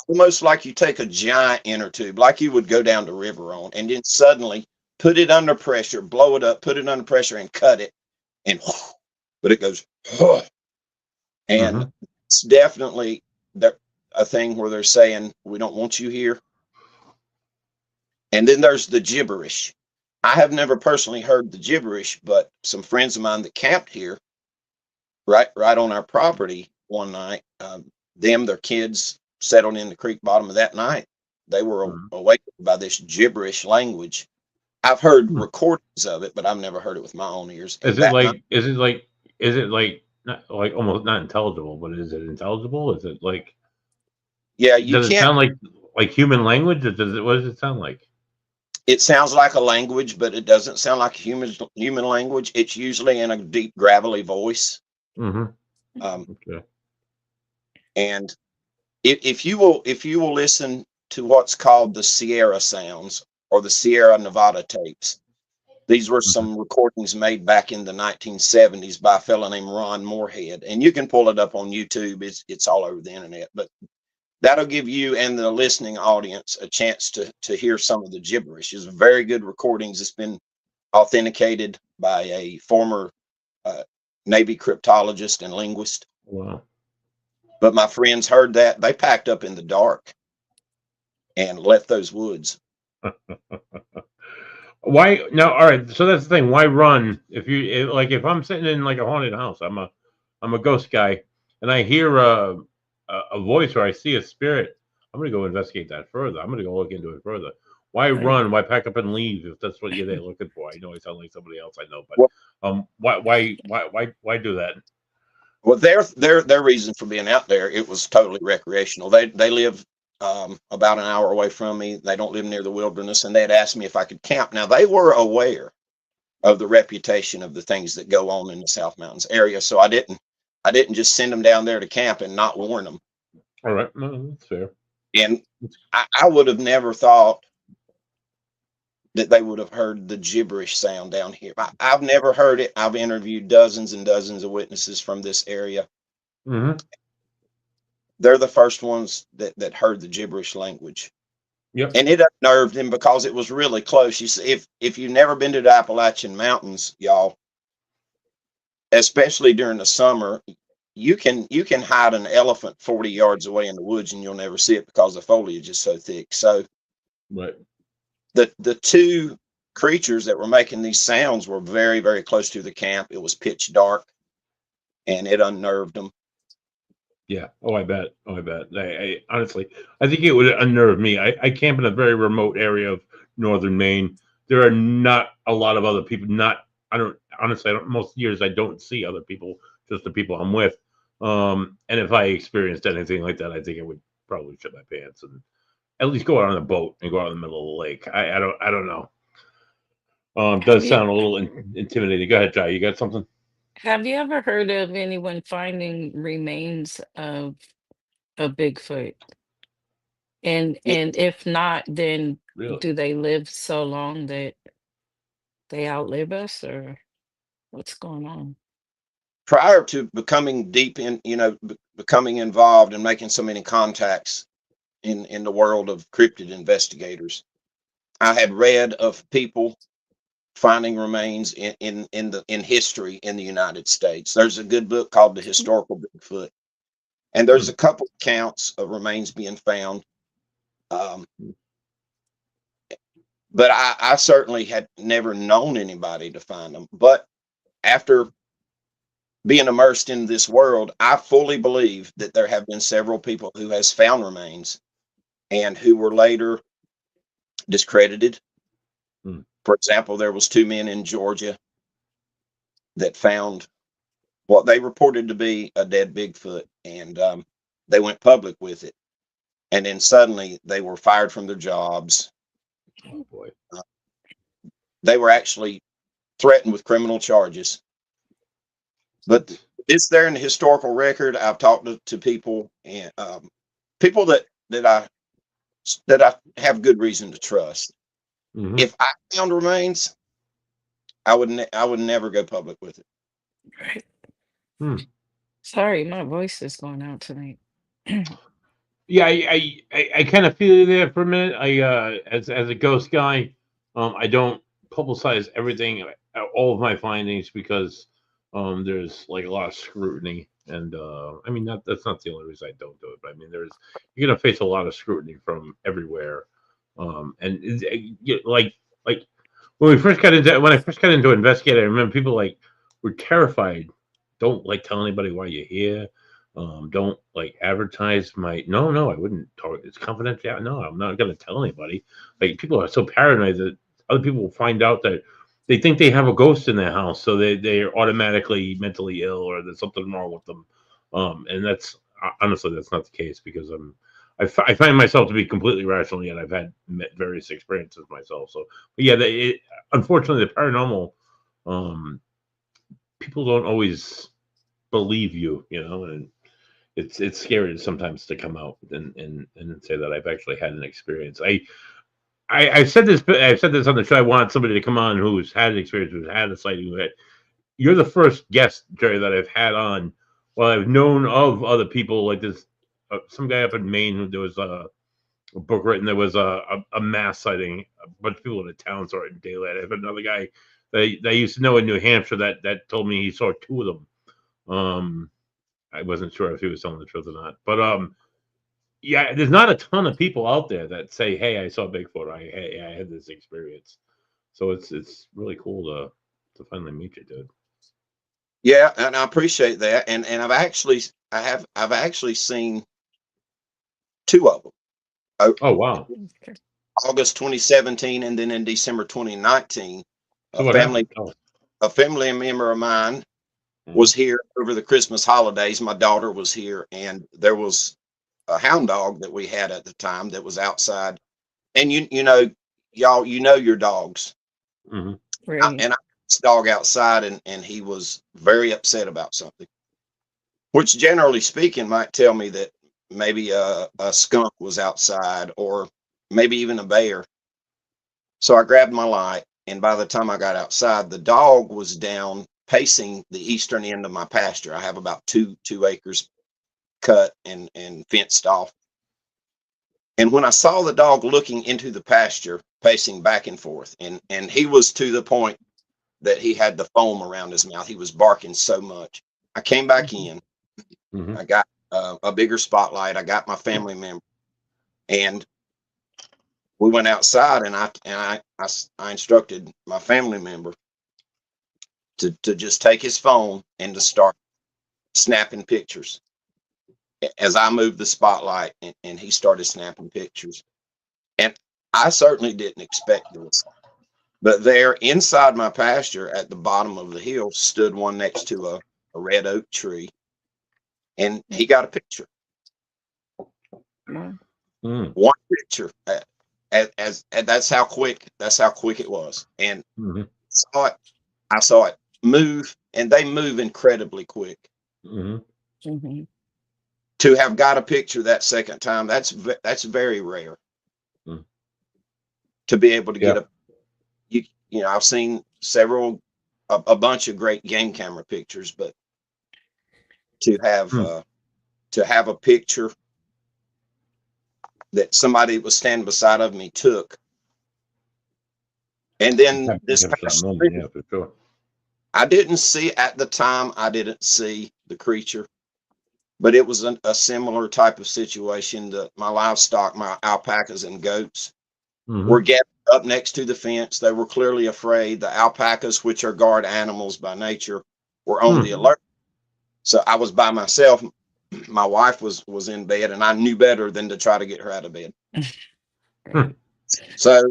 Almost like you take a giant inner tube, like you would go down the river on, and then suddenly put it under pressure, blow it up, put it under pressure, and cut it, but it goes, and it's definitely a thing where they're saying, we don't want you here. And then there's the gibberish. I have never personally heard the gibberish, but some friends of mine that camped here, right on our property one night, their kids settled in the creek bottom of that night. They were awakened by this gibberish language. I've heard recordings of it, but I've never heard it with my own ears. Is it like not like almost not intelligible, but is it intelligible? Is it like, yeah, does it sound like human language, or what does it sound like? It sounds like a language, but it doesn't sound like human language. It's usually in a deep, gravelly voice. Okay. And if you will listen to what's called the Sierra sounds or the Sierra Nevada tapes, these were some recordings made back in the 1970s by a fellow named Ron Moorhead, and you can pull it up on YouTube. It's all over the internet, but that'll give you and the listening audience a chance to hear some of the gibberish. It's very good recordings. It's been authenticated by a former Navy cryptologist and linguist. Wow. But my friends heard that. They packed up in the dark and left those woods. Why now? All right, so that's the thing. Why run if I'm sitting in like a haunted house? I'm a ghost guy, and I hear a voice or I see a spirit. I'm gonna go investigate that further. I'm gonna go look into it further. Why run? Why pack up and leave if that's what they're looking for? I know I sound like somebody else I know, but why do that? Well, their reason for being out there, it was totally recreational. They live about an hour away from me. They don't live near the wilderness, and they had asked me if I could camp. Now, they were aware of the reputation of the things that go on in the South Mountains area, so I didn't just send them down there to camp and not warn them. All right, no, that's fair. And I would have never thought that they would have heard the gibberish sound down here. I've never heard it. I've interviewed dozens and dozens of witnesses from this area. They're the first ones that heard the gibberish language. Yep. And it unnerved him because it was really close. You see, if you've never been to the Appalachian Mountains, y'all, especially during the summer, you can hide an elephant 40 yards away in the woods and you'll never see it because the foliage is so thick. So right. The two creatures that were making these sounds were very, very close to the camp. It was pitch dark, and it unnerved them. Yeah. Oh, I bet. I honestly, I think it would unnerve me. I camp in a very remote area of northern Maine. There are not a lot of other people. Most years I don't see other people, just the people I'm with. And if I experienced anything like that, I think I would probably shit my pants and at least go out on a boat and go out in the middle of the lake. I don't know. Does sound a little intimidating. Go ahead, Jai. You got something? Have you ever heard of anyone finding remains of a Bigfoot? And if not, then Really? do they live so long that they outlive us, or what's going on? Prior to becoming deep in, becoming involved and making so many contacts in the world of cryptid investigators, I had read of people finding remains in history in the United States. There's a good book called The Historical Bigfoot, and there's a couple accounts of remains being found. but I certainly had never known anybody to find them. But after being immersed in this world, I fully believe that there have been several people who has found remains and who were later discredited. For example, there was 2 men in Georgia that found what they reported to be a dead Bigfoot, and they went public with it. And then suddenly they were fired from their jobs. Oh boy. They were actually threatened with criminal charges. But it's there in the historical record. I've talked to people, and people that I have good reason to trust. Mhm. If I found remains, I would never go public with it. Right. Hmm. Sorry, my voice is going out tonight. Yeah, I kind of feel you there for a minute. As a ghost guy, I don't publicize everything, all of my findings, because there's like a lot of scrutiny, and I mean that's not the only reason I don't do it. But I mean, you're gonna face a lot of scrutiny from everywhere, and like when I first got into investigating, I remember people like were terrified. Don't like tell anybody why you're here. Don't like advertise my. No, I wouldn't talk. It's confidential. No, I'm not gonna tell anybody. Like people are so paranoid that other people will find out that they think they have a ghost in their house, so they're automatically mentally ill or there's something wrong with them. And that's honestly that's not the case, because I find myself to be completely rational, yet I've had various experiences myself. So, but yeah, unfortunately, the paranormal, people don't always believe you, and it's scary sometimes to come out and say that I've actually had an experience. I've said this on the show. I want somebody to come on who's had an experience, who's had a sighting. You're the first guest, Jerry, that I've had on. Well, I've known of other people like this. Some guy up in Maine, there was a book written. There was a mass sighting. A bunch of people in the town saw it in daylight. I have another guy that I used to know in New Hampshire that told me he saw 2 of them. I wasn't sure if he was telling the truth or not, but yeah, there's not a ton of people out there that say, "Hey, I saw Bigfoot. I had this experience." So it's really cool to finally meet you, dude. Yeah, and I appreciate that. And I've actually seen 2 of them. Oh wow! Okay. August 2017, and then in December 2019, So a what family happened? Oh, a family member of mine was here over the Christmas holidays. My daughter was here, and there was a hound dog that we had at the time that was outside. And y'all, your dogs. mm-hmm. Right. And I this dog outside, and he was very upset about something, which generally speaking might tell me that maybe a skunk was outside, or maybe even a bear. So I grabbed my light, and by the time I got outside, the dog was down pacing the eastern end of my pasture. I have about two acres cut and fenced off. And when I saw the dog looking into the pasture, pacing back and forth, and he was to the point that he had the foam around his mouth. He was barking so much. I came back in. Mm-hmm. I got a bigger spotlight. I got my family member, and we went outside. And I instructed my family member to just take his phone and to start snapping pictures. As I moved the spotlight, and he started snapping pictures. And I certainly didn't expect this. But there inside my pasture at the bottom of the hill stood one next to a red oak tree. And he got a picture. Wow. One picture. As that's how quick it was. And Mm-hmm. I saw it move, and they move incredibly quick. Mm-hmm. Mm-hmm. To have got a picture that second time, that's very rare. Mm. To be able to Yeah. get I've seen a bunch of great game camera pictures, but to have a picture that somebody that was standing beside of me took. And then this That past moment, spring, yeah, for sure. I didn't see at the time, I didn't see the creature, but it was a similar type of situation that my livestock, my alpacas and goats, were gathered up next to the fence. They were clearly afraid. The alpacas, which are guard animals by nature, were on the alert. So I was by myself. My wife was in bed, and I knew better than to try to get her out of bed. So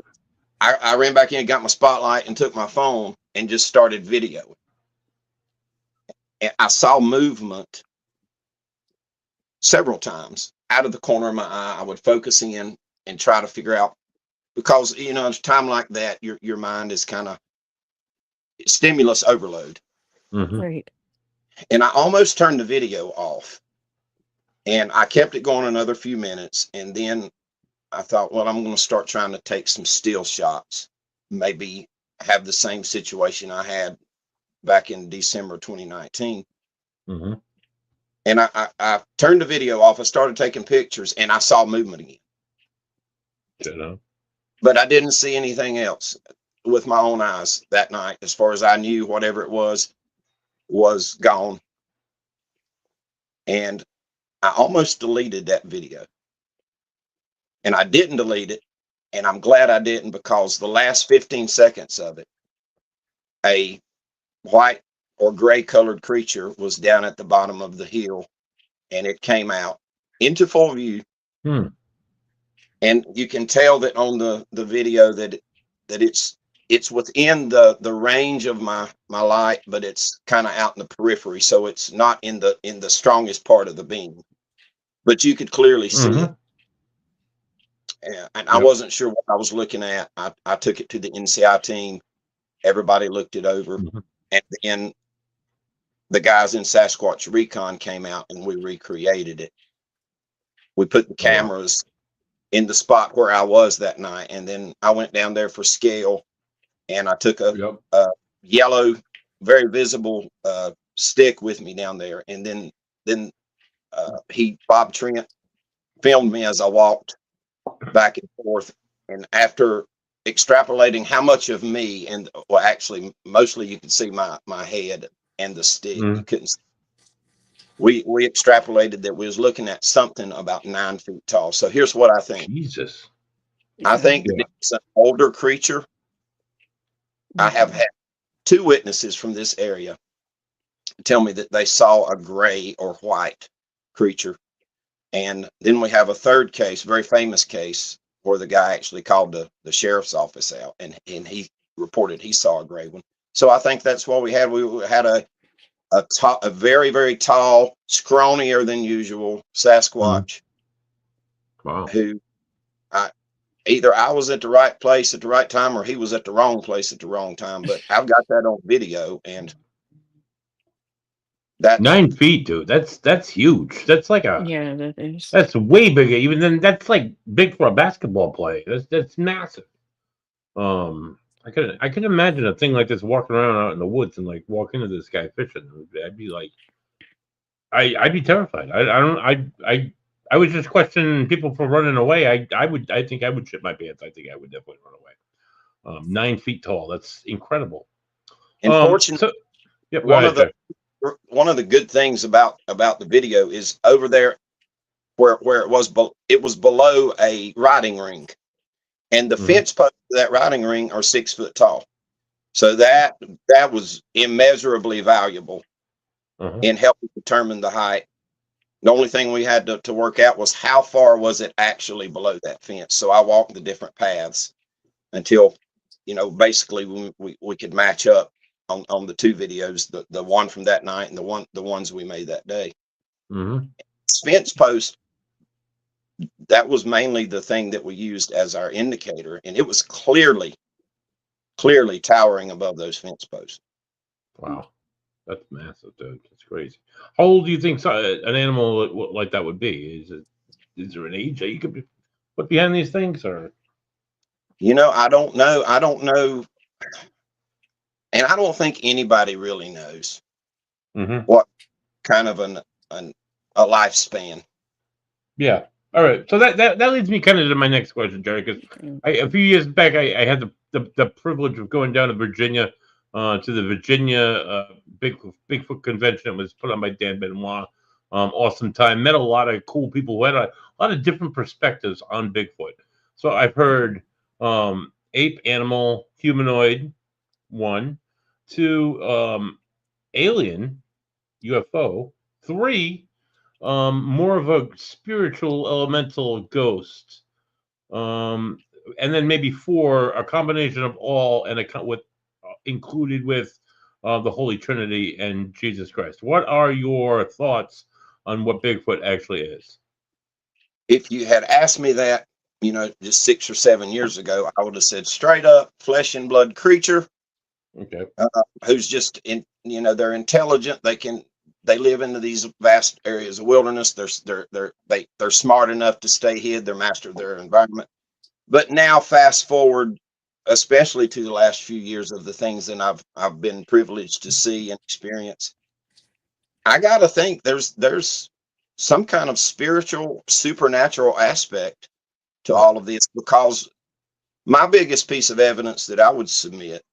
I ran back in, got my spotlight, and took my phone and just started videoing. And I saw movement several times out of the corner of my eye. I would focus in and try to figure out, because, you know, at a time like that, your mind is kind of stimulus overload. Right. And I almost turned the video off, and I kept it going another few minutes. And then I thought, well, I'm going to start trying to take some still shots, maybe have the same situation I had back in December 2019. And I turned the video off. I started taking pictures, and I saw movement again. But I didn't see anything else with my own eyes that night. As far as I knew, whatever it was gone. And I almost deleted that video. And I didn't delete it. And I'm glad I didn't, because the last 15 seconds of it, a white or gray colored creature was down at the bottom of the hill, and it came out into full view. And you can tell that on the video that it's within the range of my light, but it's kind of out in the periphery, so it's not in the strongest part of the beam, but you could clearly see it. And I wasn't sure what I was looking at. I took it to the NCI team. Everybody looked it over, and then the guys in Sasquatch Recon came out, and we recreated it. We put the cameras in the spot where I was that night, and then I went down there for scale, and I took a yellow, very visible stick with me down there, and then Bob Trent filmed me as I walked back and forth. And after extrapolating how much of me, and well, actually mostly you could see my head and the stick, you couldn't see. We extrapolated that we was looking at something about 9 feet tall. So here's what I think. Jesus. I think that it's an older creature. I have had 2 witnesses from this area tell me that they saw a gray or white creature. And then we have a third case, very famous case, where the guy actually called the sheriff's office out, and he reported he saw a gray one. So I think that's what we had. We had a very, very tall, scrawnier than usual Sasquatch. Who either I was at the right place at the right time, or he was at the wrong place at the wrong time. But I've got that on video, and that 9 feet, dude. That's huge. That's like that is. That's way bigger. Even then, that's like big for a basketball play. That's massive. I can imagine a thing like this walking around out in the woods and like walk into this guy fishing. I'd be like, I'd be terrified. I would just question people for running away. I think I would shit my pants. I think I would definitely run away. 9 feet tall. That's incredible. Unfortunately, one of the good things about the video is over there where it was below a riding ring, and the fence posts to that riding ring are 6 foot tall. So that was immeasurably valuable in helping determine the height. The only thing we had to work out was how far was it actually below that fence. So I walked the different paths until, basically we could match up on the 2 videos, the one from that night and the ones we made that day. Fence post, that was mainly the thing that we used as our indicator, and it was clearly towering above those fence posts. Wow, that's massive, dude. That's crazy. How old do you think an animal like that would be? Is there an age that you could put behind these things, or? I don't know. And I don't think anybody really knows what kind of a lifespan. Yeah. All right. So that leads me kind of to my next question, Jerry, because a few years back I had the privilege of going down to Virginia to the Virginia Bigfoot convention. It was put on by Dan Benoit. Awesome time. Met a lot of cool people who had a lot of different perspectives on Bigfoot. So I've heard Ape, animal, humanoid, 1. 2, alien, UFO. 3, more of a spiritual elemental ghost. And then maybe 4, a combination of all, and with included with the Holy Trinity and Jesus Christ. What are your thoughts on what Bigfoot actually is? If you had asked me that, just 6 or 7 years ago, I would have said straight up flesh and blood creature. Okay. Who's just they're intelligent. They live into these vast areas of wilderness. They're smart enough to stay hid. They're master of their environment. But now, fast forward, especially to the last few years of the things that I've been privileged to see and experience, I gotta think there's some kind of spiritual, supernatural aspect to all of this, because my biggest piece of evidence that I would submit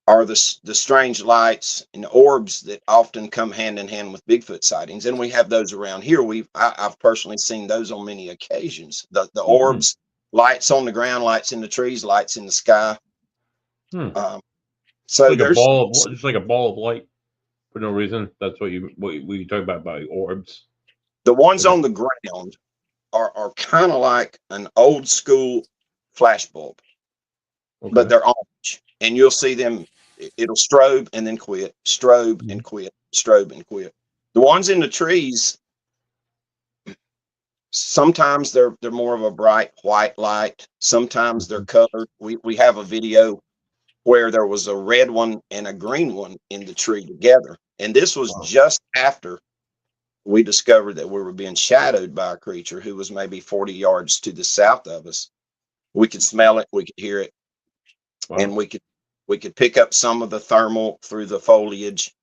are the strange lights and orbs that often come hand in hand with Bigfoot sightings, and we have those around here. I've personally seen those on many occasions. The orbs, lights on the ground, lights in the trees, lights in the sky. So like there's just like a ball of light for no reason. That's what you talk about by orbs. The ones on the ground are kind of like an old school flash bulb, but they're orange, and you'll see them. It'll strobe and then quit, strobe and quit, strobe and quit. The ones in the trees, sometimes they're more of a bright white light. Sometimes they're colored. We have a video where there was a red one and a green one in the tree together, and this was just after we discovered that we were being shadowed by a creature who was maybe 40 yards to the south of us. We could smell it, we could hear it, and we could pick up some of the thermal through the foliage.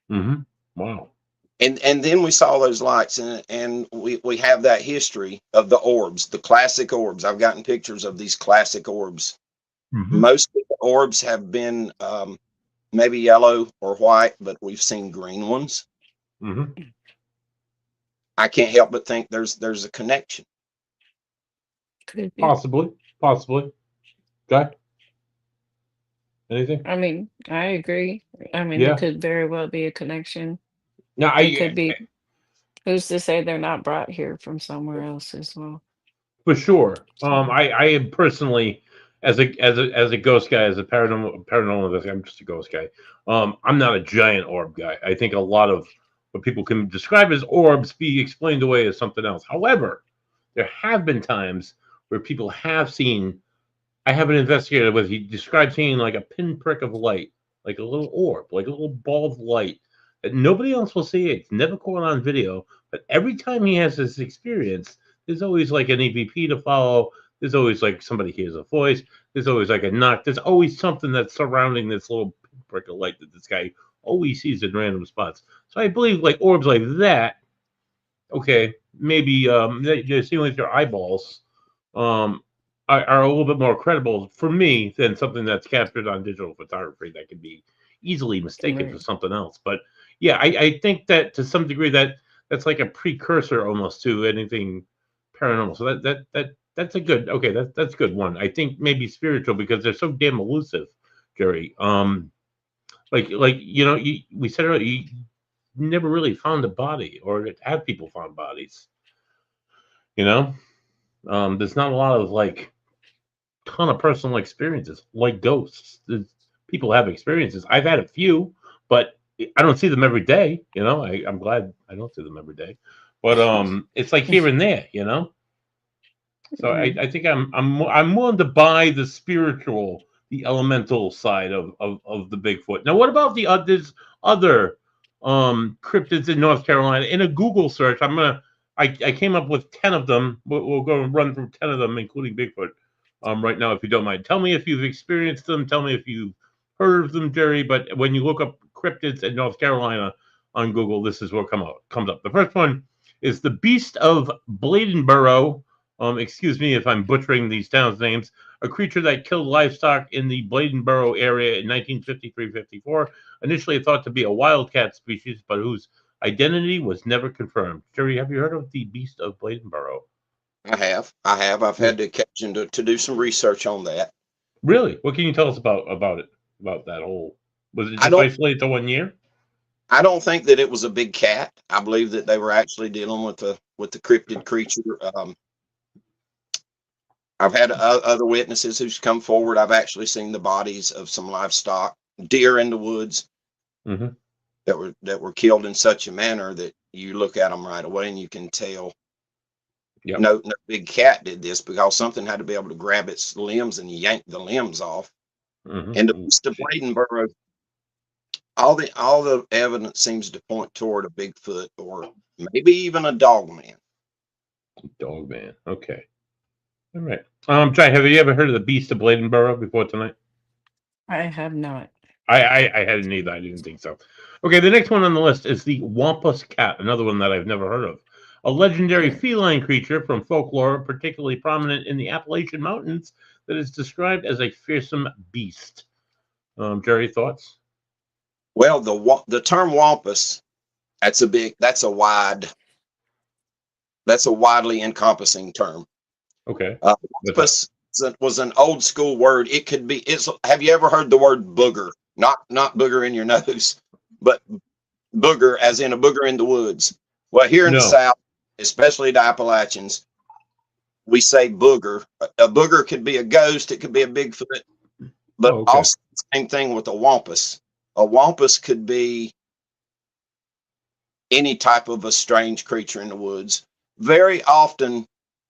Wow. And then we saw those lights, and we have that history of the orbs, the classic orbs. I've gotten pictures of these classic orbs. Most of the orbs have been maybe yellow or white, but we've seen green ones. I can't help but think there's a connection. Possibly. Okay. Anything? I mean, I agree. I mean, it could very well be a connection. No, It could be. Who's to say they're not brought here from somewhere else as well? For sure. I am personally, as a ghost guy, as a paranormal investigator, I'm just a ghost guy. I'm not a giant orb guy. I think a lot of what people can describe as orbs be explained away as something else. However, there have been times where people have seen. I have an investigator with. He described seeing like a pinprick of light, like a little orb, like a little ball of light that nobody else will see. It's never caught on video, but every time he has this experience, there's always like an EVP to follow. There's always like somebody hears a voice. There's always like a knock. There's always something that's surrounding this little pinprick of light that this guy always sees in random spots. So I believe like orbs like that. Okay, maybe you're seeing with your eyeballs. Are a little bit more credible for me than something that's captured on digital photography that can be easily mistaken for something else. But yeah, I think that to some degree that's like a precursor almost to anything paranormal. So that's a good that's a good one. I think maybe spiritual because they're so damn elusive, Jerry. We said earlier, you never really found a body or have people found bodies. There's not a lot of like ton of personal experiences like ghosts. People have experiences. I've had a few, but I don't see them every day. I'm glad I don't see them every day, but it's like here and there. So I think I'm willing to buy the spiritual, the elemental side of the Bigfoot. Now, what about the other cryptids in North Carolina? In a Google search, I came up with 10 of them. We'll go and run through 10 of them, including Bigfoot. Right now, if you don't mind, tell me if you've experienced them. Tell me if you've heard of them, Jerry. But when you look up cryptids in North Carolina on Google, this is what comes up. The first one is the Beast of Bladenboro. Excuse me if I'm butchering these towns' names. A creature that killed livestock in the Bladenboro area in 1953-54. Initially thought to be a wildcat species, but whose identity was never confirmed. Jerry, have you heard of the Beast of Bladenboro? I have. I've had the occasion to do some research on that. Really? What can you tell us about it? About that whole? Was it I just don't. isolated to 1 year? I don't think that it was a big cat. I believe that they were actually dealing with the cryptid creature. I've had other witnesses who's come forward. I've actually seen the bodies of some livestock, deer in the woods, Mm-hmm. that were killed in such a manner that you look at them right away and you can tell. Yep. No big cat did this, because something had to be able to grab its limbs and yank the limbs off. Mm-hmm. And the beast of Bladenboro, all the evidence seems to point toward a Bigfoot or maybe even a dog man. Dog man. Okay. All right. Jai, have you ever heard of the Beast of Bladenboro before tonight? I have not. I hadn't either. I didn't think so. Okay, the next one on the list is the Wampus cat, another one that I've never heard of. A legendary feline creature from folklore, particularly prominent in the Appalachian Mountains, that is described as a fearsome beast. Jerry, thoughts? Well, the term wampus, that's a widely encompassing term. Okay. Wampus was an old school word. It could be. Have you ever heard the word booger? Not booger in your nose, but booger as in a booger in the woods. Well, here in the South, especially the Appalachians, we say booger. A booger could be a ghost. It could be a Bigfoot, but also the same thing with a wampus. A wampus could be any type of a strange creature in the woods. Very often,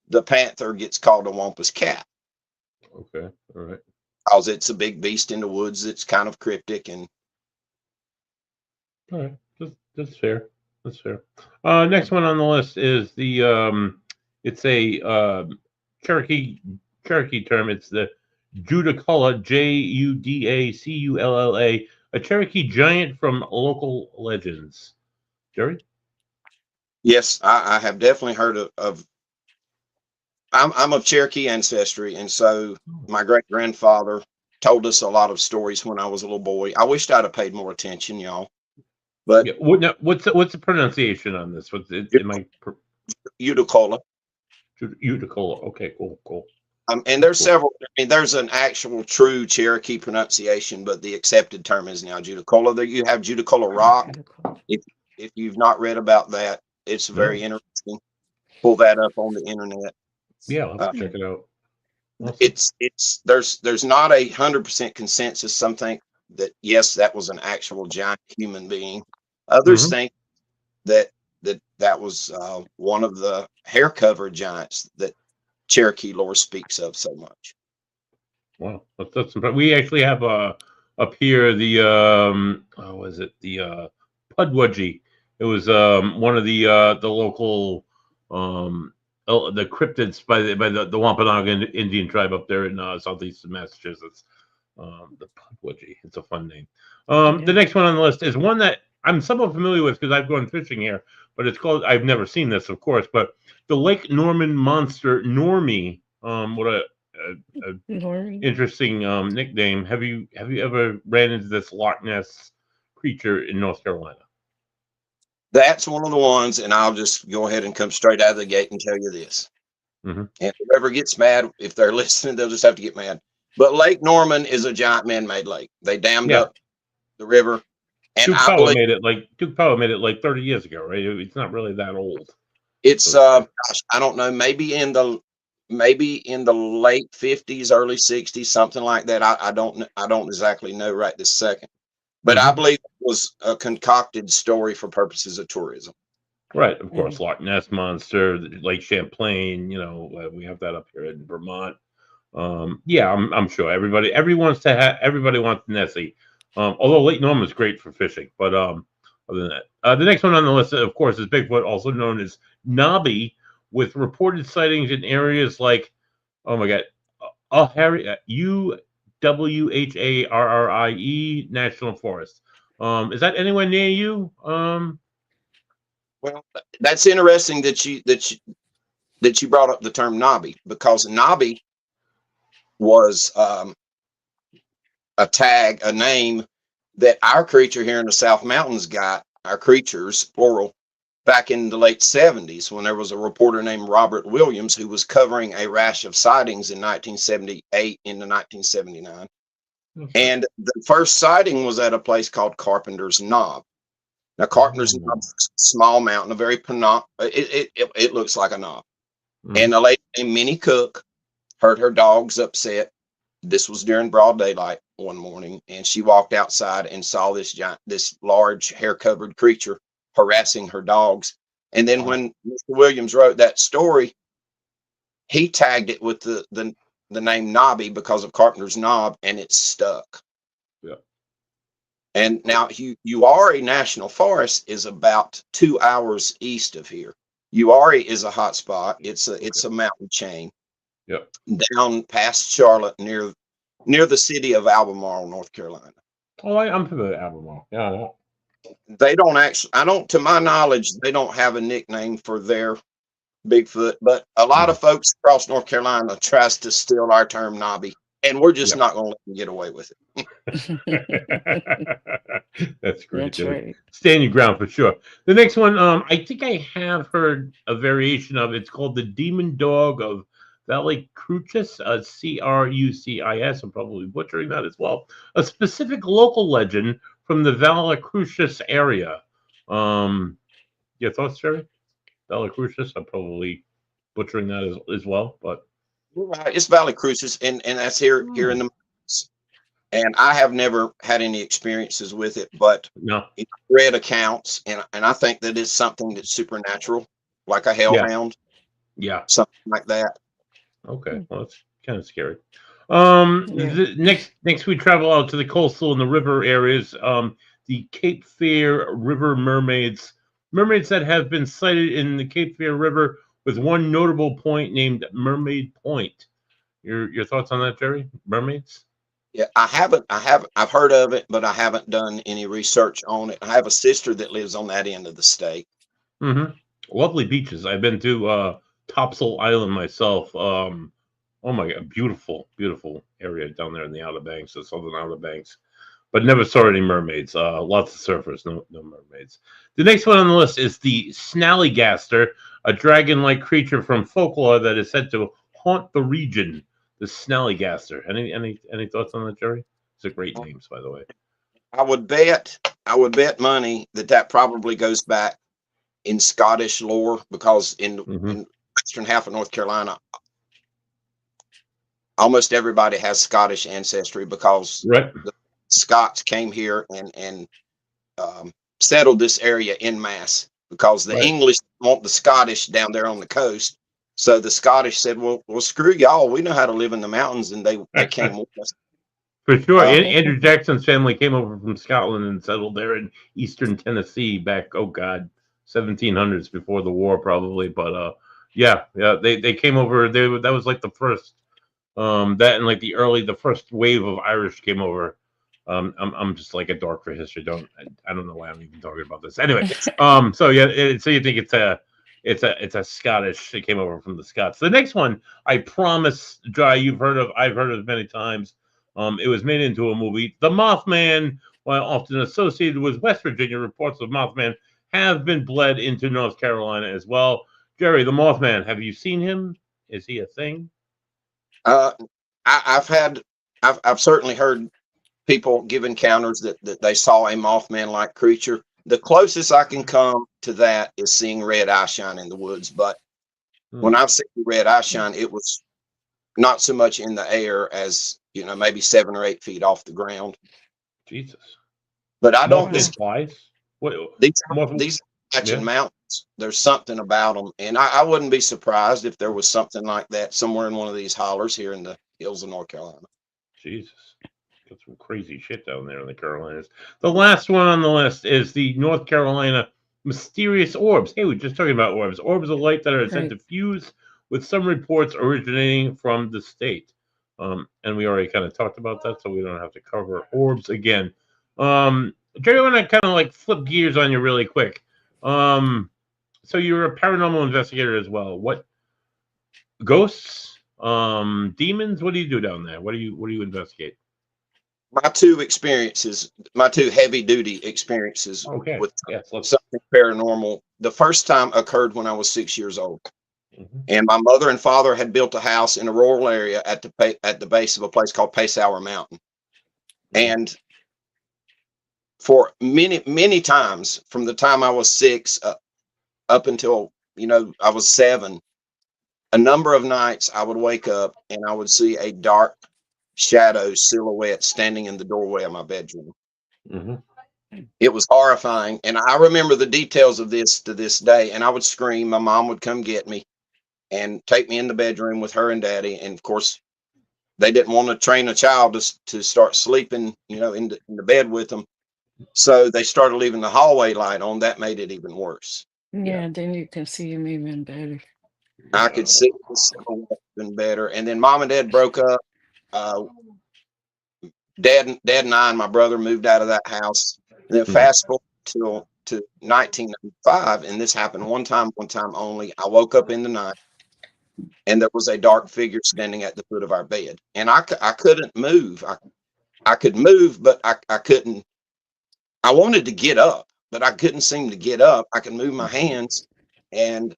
the panther gets called a wampus cat. Okay, all right. Because it's a big beast in the woods. It's kind of cryptic and. All right, that's fair. That's fair. Next one on the list is the it's a Cherokee term. It's the Judaculla, Judaculla, a Cherokee giant from local legends. Jerry? Yes, I have definitely heard of. I'm of Cherokee ancestry, and so my great grandfather told us a lot of stories when I was a little boy. I wished I'd have paid more attention, y'all. But what's the pronunciation on this? What's it? Judaculla. Judaculla. Okay, cool. And there's several. I mean, there's an actual true Cherokee pronunciation, but the accepted term is now Judaculla. There you have Judaculla Rock. If you've not read about that, it's very interesting. Pull that up on the internet. Yeah, I'll check it out. Awesome. There's not 100% consensus. Some think that yes, that was an actual giant human being. Others think that was one of the hair covered giants that Cherokee lore speaks of so much. Wow, that's we actually have up here the was it the Pudwudgie? It was one of the local the cryptids by the Wampanoag Indian tribe up there in southeastern Massachusetts. The Pudwudgie. It's a fun name. The next one on the list is one that I'm somewhat familiar with because I've gone fishing here, but it's called. I've never seen this, of course, but the Lake Norman monster Normie. What a interesting nickname. Have you ever ran into this Loch Ness creature in North Carolina? That's one of the ones, and I'll just go ahead and come straight out of the gate and tell you this. And whoever gets mad, if they're listening, they'll just have to get mad. But Lake Norman is a giant man-made lake. They dammed up the river. And Duke Powell made it like 30 years ago, right? It's not really that old. It's gosh, I don't know, maybe in the late 50s, early 60s, something like that. I don't exactly know right this second. But I believe it was a concocted story for purposes of tourism. Right, of course, Loch Ness monster, Lake Champlain. We have that up here in Vermont. Yeah, I'm sure everybody wants Nessie. Although Lake Norman's great for fishing, but other than that, the next one on the list, of course, is Bigfoot, also known as Nobby, with reported sightings in areas like, oh my God, UWHARRIE National Forest. Is that anywhere near you? Well, that's interesting that you brought up the term Nobby, because Nobby was a name that our creature here in the South Mountains got. Our creatures, plural, back in the late 70s when there was a reporter named Robert Williams who was covering a rash of sightings in 1978 into 1979. And the first sighting was at a place called Carpenter's Knob. Now, Carpenter's Knob is a small mountain, a very it looks like a knob. And a lady named Minnie Cook heard her dogs upset. This was during broad daylight one morning, and she walked outside and saw this large hair-covered creature harassing her dogs. And then when Mr. Williams wrote that story, he tagged it with the name Knobby because of Carpenter's Knob, and it stuck. Yeah. And now Uwharrie National Forest is about 2 hours east of here. Uwharrie is a hot spot. It's a mountain chain. Yep. Down past Charlotte, near the city of Albemarle, North Carolina. Oh, I'm familiar with Albemarle. Yeah. They don't actually, to my knowledge, they don't have a nickname for their Bigfoot, but a lot of folks across North Carolina tries to steal our term Knobby, and we're just not going to let them get away with it. That's great. That's right. Stand your ground for sure. The next one, I think I have heard a variation of. It's called the Demon Dog of Valley Crucis, Crucis. I'm probably butchering that as well. A specific local legend from the Valley Crucis area. Your thoughts, Jerry? Valley Crucis. I'm probably butchering that as well, but right, it's Valley Crucis, and that's here in the mountains. And I have never had any experiences with it, but no, I read accounts, and I think that it's something that's supernatural, like a hellhound, something like that. Okay, well, it's kind of scary. Next we travel out to the coastal and the river areas. The Cape Fear River mermaids that have been sighted in the Cape Fear River, with one notable point named Mermaid Point. Your thoughts on that, Jerry? Mermaids? Yeah, I've heard of it, but I haven't done any research on it. I have a sister that lives on that end of the state. Lovely beaches. I've been to Topsail Island myself. Oh my God, beautiful area down there in the Outer Banks, the southern Outer Banks. But never saw any mermaids. Lots of surfers, no mermaids. The next one on the list is the Snallygaster, a dragon-like creature from folklore that is said to haunt the region. The Snallygaster. Any thoughts on that, Jerry? It's a great names, by the way. I would bet money that probably goes back in Scottish lore, because in the western half of North Carolina, almost everybody has Scottish ancestry, because the Scots came here and settled this area en masse, because the English want the Scottish down there on the coast. So the Scottish said, well, screw y'all. We know how to live in the mountains, and they came with us. For sure. Andrew Jackson's family came over from Scotland and settled there in eastern Tennessee back, 1700s, before the war probably. But they came over. That was like the first, that and like the first wave of Irish came over. I'm just like a dork for history. I don't know why I'm even talking about this. Anyway, so you think it's a Scottish. It came over from the Scots. The next one, I promise, Jai, I've heard of many times. It was made into a movie. The Mothman, while often associated with West Virginia, reports of Mothman have been bled into North Carolina as well. Jerry, the Mothman, have you seen him? Is he a thing? I've certainly heard people give encounters that they saw a Mothman-like creature. The closest I can come to that is seeing red eyeshine in the woods. But when I've seen red eyeshine, it was not so much in the air as, maybe 7 or 8 feet off the ground. Jesus. But I don't. These Appalachian mountains, there's something about them, and I wouldn't be surprised if there was something like that somewhere in one of these hollers here in the hills of North Carolina. Jesus. Got some crazy shit down there in the Carolinas. The last one on the list is the North Carolina mysterious orbs. Hey, we're just talking about orbs. Orbs of light that are said to fuse, with some reports originating from the state. And we already kind of talked about that, so we don't have to cover orbs again. Jerry, I want to kind of like flip gears on you really quick. So you're a paranormal investigator as well. What ghosts, demons? What do you do down there? What do you investigate? my two experiences, my two heavy duty experiences Okay. with Yes. something paranormal. The first time occurred when I was 6 years old, Mhm. and my mother and father had built a house in a rural area at the base of a place called Pacehour Mountain. And for many times, from the time I was 6 up until I was 7, a number of nights I would wake up and I would see a dark shadow silhouette standing in the doorway of my bedroom. Mhm. It was horrifying, and I remember the details of this to this day. And I would scream. My mom would come get me and take me in the bedroom with her and daddy. And of course, they didn't want to train a child to start sleeping, in the bed with them. So they started leaving the hallway light on. That made it even worse. Yeah, then you can see him even better. I could see the silhouette even better. And then mom and dad broke up. Uh, dad and I and my brother moved out of that house. And then fast forward to 1995, and this happened one time only. I woke up in the night, and there was a dark figure standing at the foot of our bed, and I couldn't move. I could move, but I couldn't. I wanted to get up, but I couldn't seem to get up. I could move my hands, and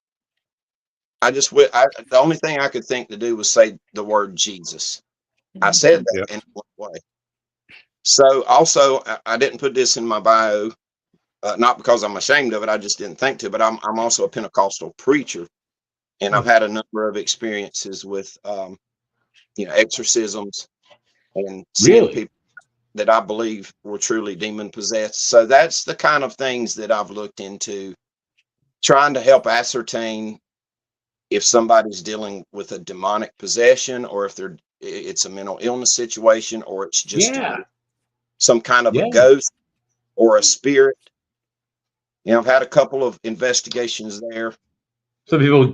the only thing I could think to do was say the word Jesus. I said that, Yeah. and it went away. So also, I didn't put this in my bio, not because I'm ashamed of it. I just didn't think to. But I'm also a Pentecostal preacher, and I've had a number of experiences with exorcisms and seeing Really? people that I believe were truly demon possessed. So that's the kind of things that I've looked into, trying to help ascertain if somebody's dealing with a demonic possession, or if it's a mental illness situation, or it's just Yeah. some kind of a Yeah. ghost or a spirit. I've had a couple of investigations there. Some people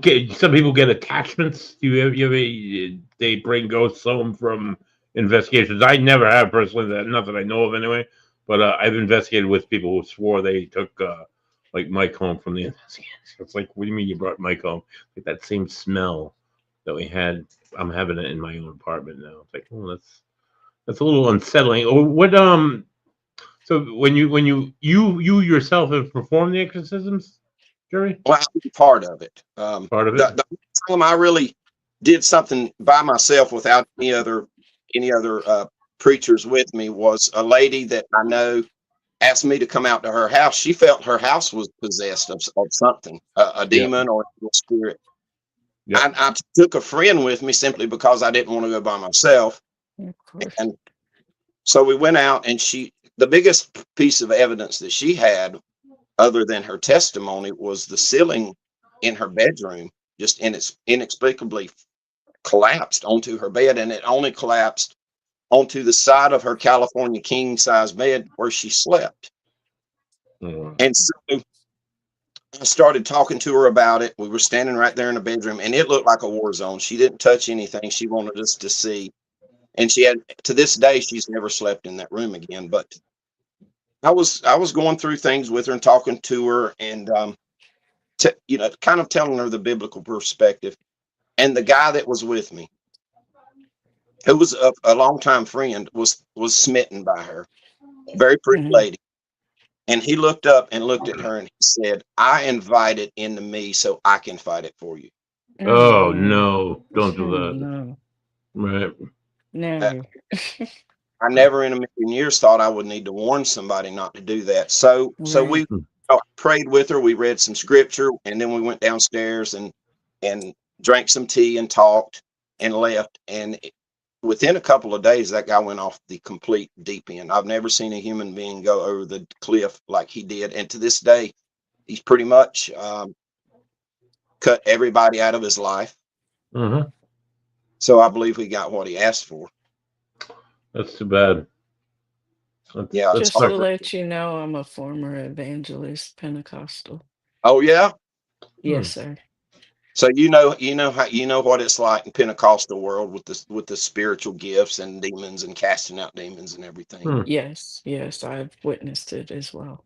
get attachments. They bring ghosts home from investigations. I never have personally, not that I know of anyway. But I've investigated with people who swore they took like Mike home from the investigation. It's like, what do you mean you brought Mike home? Like that same smell that we had. I'm having it in my own apartment now. It's like, oh, that's a little unsettling. Or what? So when you yourself have performed the exorcisms, Jerry, Well, I'll be part of it. part of it. The time I really did something by myself without any other preachers with me was a lady that I know asked me to come out to her house. She felt her house was possessed of something, a Yeah. demon or a spirit. Yeah. I took a friend with me simply because I didn't want to go by myself. Of course. And so we went out, and the biggest piece of evidence that she had, other than her testimony, was the ceiling in her bedroom just inexplicably collapsed onto her bed, and it only collapsed onto the side of her California king size bed where she slept. Mm. And so I started talking to her about it. We were standing right there in the bedroom, and it looked like a war zone. She didn't touch anything she wanted us to see. And to this day, she's never slept in that room again. But I was going through things with her and talking to her, and kind of telling her the biblical perspective. And the guy that was with me, who was a longtime friend, was smitten by her. Very pretty Mhm. lady. And he looked up and looked at her, and he said, "I invite it into me so I can fight it for you." Oh Mm. no! Don't do that. No, Right. Uh, never. I never in a million years thought I would need to warn somebody not to do that. So we Right. prayed with her. We read some scripture, and then we went downstairs and drank some tea and talked and left. And within a couple of days, that guy went off the complete deep end. I've never seen a human being go over the cliff like he did. And to this day, he's pretty much cut everybody out of his life. Uh-huh. So I believe he got what he asked for. That's too bad. Yeah, it's Just to hard. let you know, I'm a former evangelist Pentecostal. Oh yeah. Hmm. Yes, sir. So you know what it's like in Pentecostal world with the spiritual gifts and demons and casting out demons and everything. Hmm. Yes, yes, I've witnessed it as well.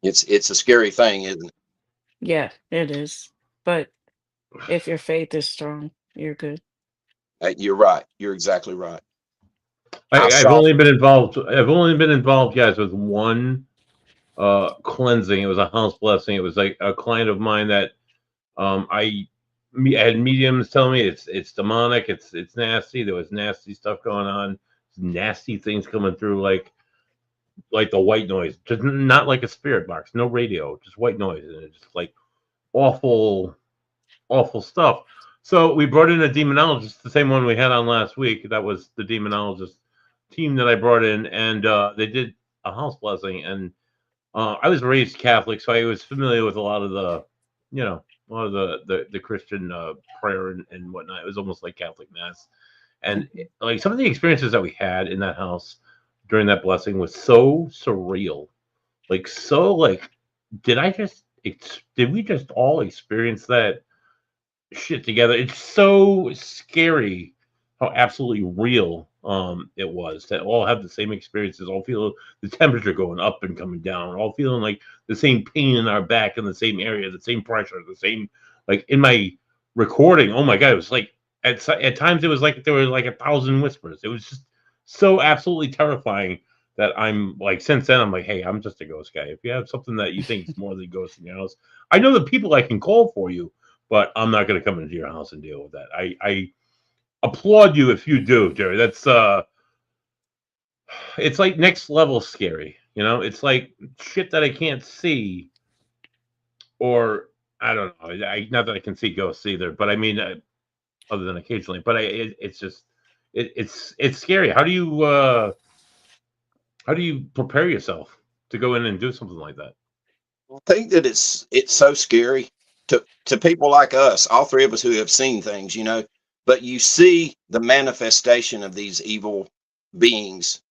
It's a scary thing, isn't it? Yeah, it is. But if your faith is strong, you're good. You're right. You're exactly right. I I've saw. only been involved. I've only been involved, guys, with one cleansing. It was a house blessing. It was like a client of mine that I had mediums telling me it's demonic. It's nasty. There was nasty stuff going on. Nasty things coming through, like the white noise, just not like a spirit box, no radio, just white noise, and it's just like awful, awful stuff. So we brought in a demonologist, the same one we had on last week. That was the demonologist team that I brought in, and they did a house blessing. And I was raised Catholic, so I was familiar with a lot of a lot of the Christian prayer and whatnot. It was almost like Catholic mass, and like some of the experiences that we had in that house during that blessing was so surreal, like did we just all experience that shit together? It's so scary how absolutely real it was, that all have the same experiences, all feel the temperature going up and coming down, all feeling like the same pain in our back in the same area, the same pressure, the same, like in my recording. Oh my god, it was like at times it was like there were like 1,000 whispers. It was just so absolutely terrifying that I'm like, since then I'm like, hey, I'm just a ghost guy. If you have something that you think is more than ghosts in your house, I know the people I can call for you, but I'm not going to come into your house and deal with that. I applaud you if you do, Jerry. That's it's like next level scary. It's like shit that I can't see, or I don't know. Not that I can see ghosts either, but I mean, other than occasionally. But it's just it's scary. How do you prepare yourself to go in and do something like that? I think that it's so scary to people like us, all three of us who have seen things, but you see the manifestation of these evil beings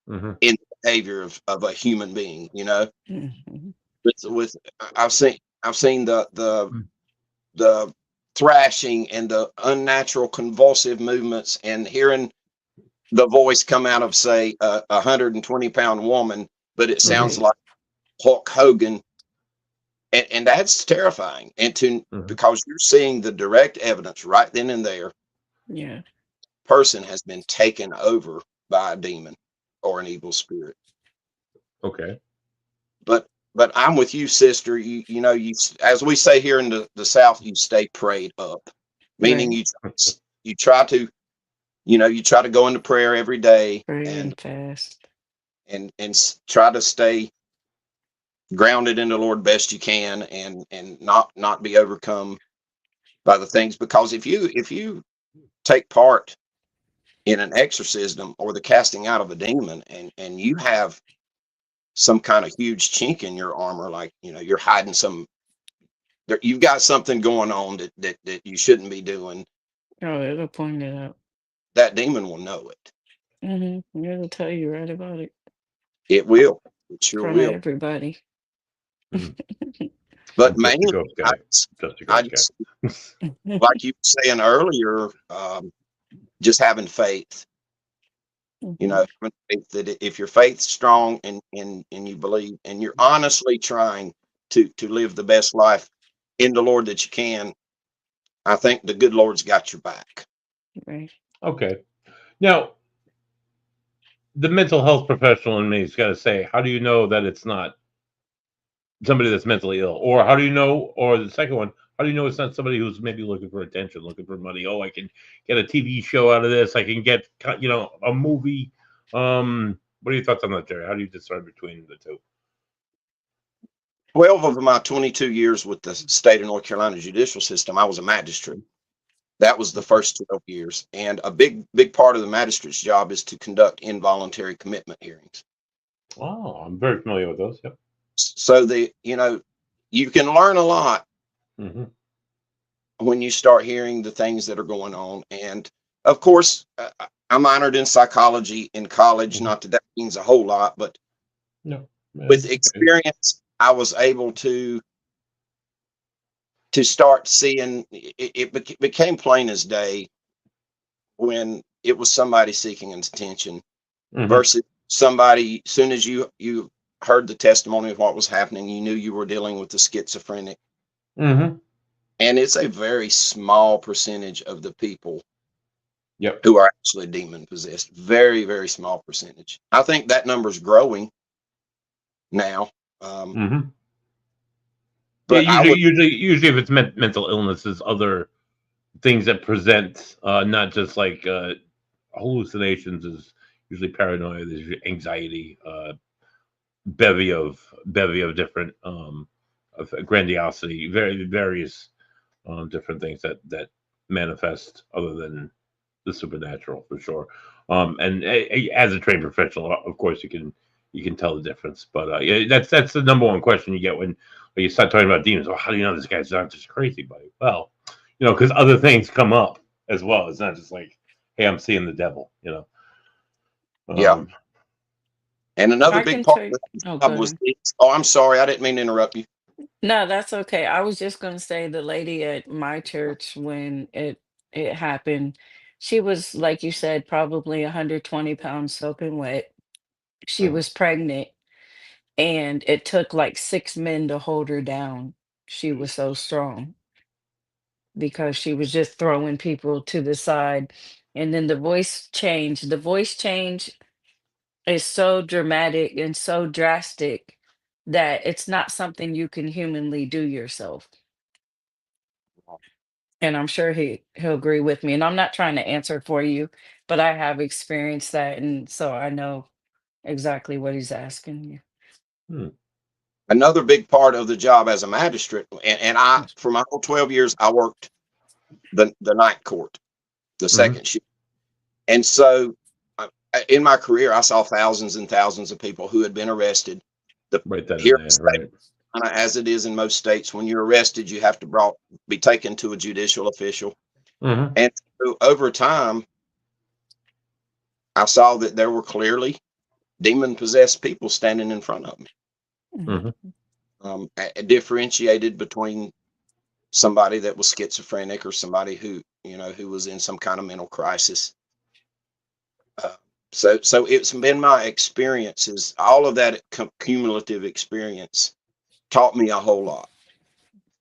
Mm-hmm. in the behavior of a human being, Mhm. with I've seen the thrashing and the unnatural convulsive movements, and hearing the voice come out of, say, a 120-pound woman, but it sounds Right. like Hulk Hogan. And that's terrifying. Mm-hmm. Because you're seeing the direct evidence right then and there, Yeah. person has been taken over by a demon or an evil spirit. Okay. But I'm with you, sister. You as we say here in the South, you stay prayed up, meaning Right. you try to you try to go into prayer every day, Pray and and fast. try to stay grounded in the Lord best you can, and not be overcome by the things. Because if you take part in an exorcism or the casting out of a demon, and you have some kind of huge chink in your armor, like you're hiding you've got something going on that you shouldn't be doing, Oh, it'll point it out. that demon will know it. It'll tell you right about it It will. It in sure front of will. everybody. Mm. But I'm just a mainly, ghost I, guy. Just a I ghost just, guy. like you were saying earlier, just having faith. Mhm. Having faith that if your faith's strong, and you believe, and you're honestly trying to live the best life in the Lord that you can, I think the good Lord's got your back. Right. Okay. Now, the mental health professional in me has got to say, how do you know that it's not somebody that's mentally ill? Or how do you know, or the second one, how do you know it's not somebody who's maybe looking for attention, looking for money? Oh, I can get a TV show out of this. I can get, a movie. What are your thoughts on that, Jerry? How do you discern between the two? 12 of my 22 years with the state of North Carolina judicial system, I was a magistrate. That was the first 12 years. And a big part of the magistrate's job is to conduct involuntary commitment hearings. Oh, I'm very familiar with those. Yep. So you can learn a lot Mm-hmm. when you start hearing the things that are going on. And of course, I minored in psychology in college. Mm-hmm. Not that that means a whole lot, but No. with Okay. experience, I was able to start seeing it became plain as day when it was somebody seeking attention Mm-hmm. versus somebody. As soon as you heard the testimony of what was happening, you knew you were dealing with the schizophrenic. Mm-hmm. And it's a very small percentage of the people Yep. who are actually demon possessed. Very, very small percentage. I think that number's growing now. Mm-hmm. Yeah, But I would, usually if it's mental illnesses, other things that present, not just like hallucinations, is usually paranoia, there's usually anxiety, bevy of different of grandiosity, various different things that manifest other than the supernatural for sure. And as a trained professional, of course, you can tell the difference. But yeah, that's the number one question you get when you start talking about demons. Well, how do you know this guy's not just crazy, buddy? Well, because other things come up as well. It's not just like, hey, I'm seeing the devil. yeah. Um, And another I big can part tell of you. that Oh, go job was, ahead. oh, I'm sorry, I didn't mean to interrupt you. No, that's okay. I was just gonna say the lady at my church when it happened, she was like you said, probably 120 pounds soaking wet. She mhm. was pregnant, and it took like 6 men to hold her down. She was so strong because she was just throwing people to the side. And then the voice change. The voice change is so dramatic and so drastic that it's not something you can humanly do yourself. And I'm sure he'll agree with me. And I'm not trying to answer for you, but I have experienced that, and so I know exactly what he's asking you. Hmm. Another big part of the job as a magistrate, and I, Yes. for my whole 12 years, I worked the night court, the Mhm. second shift. And so in my career, I saw thousands and thousands of people who had been arrested. The Right then here and in the there, state, right? as it is in most states, when you're arrested, you have to be taken to a judicial official. Hmm. And so over time, I saw that there were clearly demon possessed people standing in front of me, Mhm. Hmm. differentiated between somebody that was schizophrenic or somebody who was in some kind of mental crisis. Uh, so it's been my experiences. All of that cumulative experience taught me a whole lot.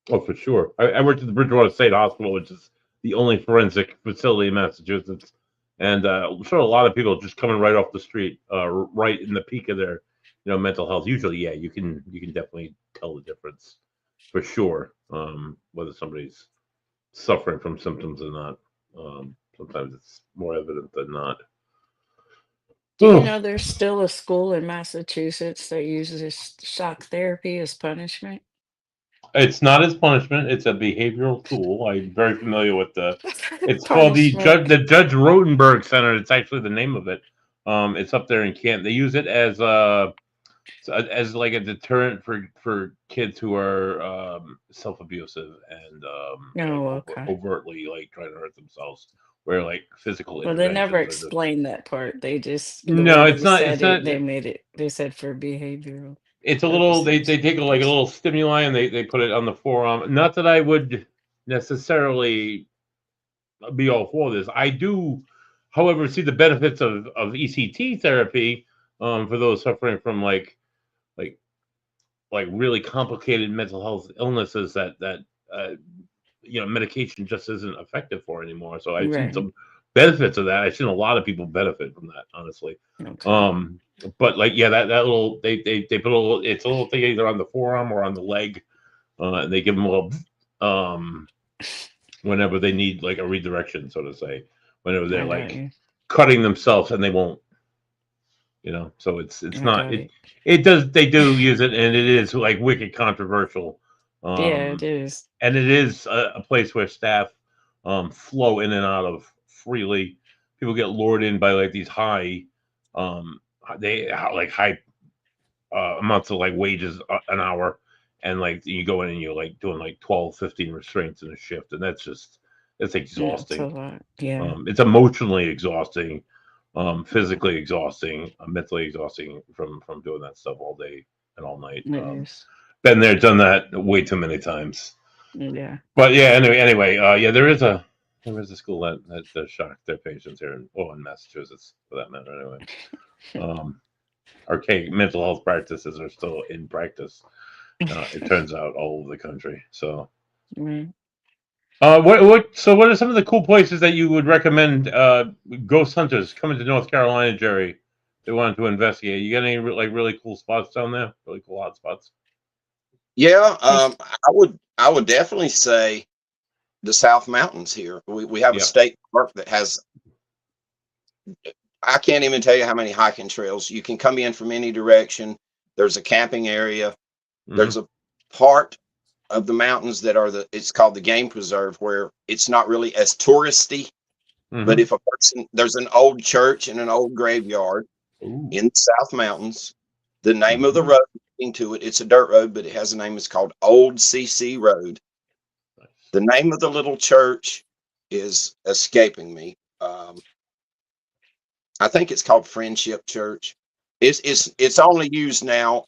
Oh, for sure. I worked at the Bridgewater State Hospital, which is the only forensic facility in Massachusetts, and I'm sure a lot of people just coming right off the street, right in the peak of their, mental health. Usually, yeah, you can definitely tell the difference for sure, whether somebody's suffering from symptoms or not. Sometimes it's more evident than not. Do you know there's still a school in Massachusetts that uses shock therapy as punishment? It's not as punishment. It's a behavioral tool. I'm very familiar with the. It's called Punishment. the Judge Rotenberg Center. It's actually the name of it. It's up there in Canton. They use it as like a deterrent for kids who are self abusive and like Oh, okay. overtly like trying to hurt themselves, where like physical Well, they never interventions are just. explained that part. They just, the No, way it's they not. said It's not. it, they made it, they said for behavioral It's a little they purposes. take like a little stimuli and they put it on the forearm. Not that I would necessarily be all for this. I do, however, see the benefits of ECT therapy for those suffering from like really complicated mental health illnesses that uh, medication just isn't effective for anymore. So I've seen Right. some benefits of that. I've seen a lot of people benefit from that, honestly. Okay. Um, but like yeah, that little they put a little it's a little thing either on the forearm or on the leg, and they give them a little whenever they need like a redirection, so to say, whenever they're I got like you. cutting themselves and they won't, So it's I not got it. it. It does they do use it, and it is like wicked controversial. Yeah, it Um, is. and it is a place where staff flow in and out of freely. People get lured in by like these um, like high amounts of like wages an hour, and like you go in and you're like doing like 12, 15 restraints in a shift, and that's That's a exhausting. lot. Yeah, It's emotionally exhausting, physically exhausting, mentally exhausting from doing that stuff all day and all night. it is. Been there, done that way too many times. Yeah. But yeah, anyway, yeah, there is a school that does shock their patients here in Massachusetts, for that matter. Anyway, um, archaic mental health practices are still in practice. It turns out all over the country. So Right. So what are some of the cool places that you would recommend ghost hunters coming to North Carolina, Jerry? They wanted to investigate. You got any like really cool spots down there? Really cool hot spots? Yeah, It's I would definitely say the South Mountains here. We have a Yep. state park that has, I can't even tell you how many hiking trails. You can come in from any direction. There's a camping area. Hmm. There's a part of the mountains that are it's called the game preserve, where it's not really as touristy, but Hmm. if a person, there's an old church and an old graveyard Ooh. in the South Mountains. The name of the Hmm. road leading to it, it's a dirt road, but it has a name. It's called Old CC Road. The name of the little church is escaping me. I think it's called Friendship Church. It's only used now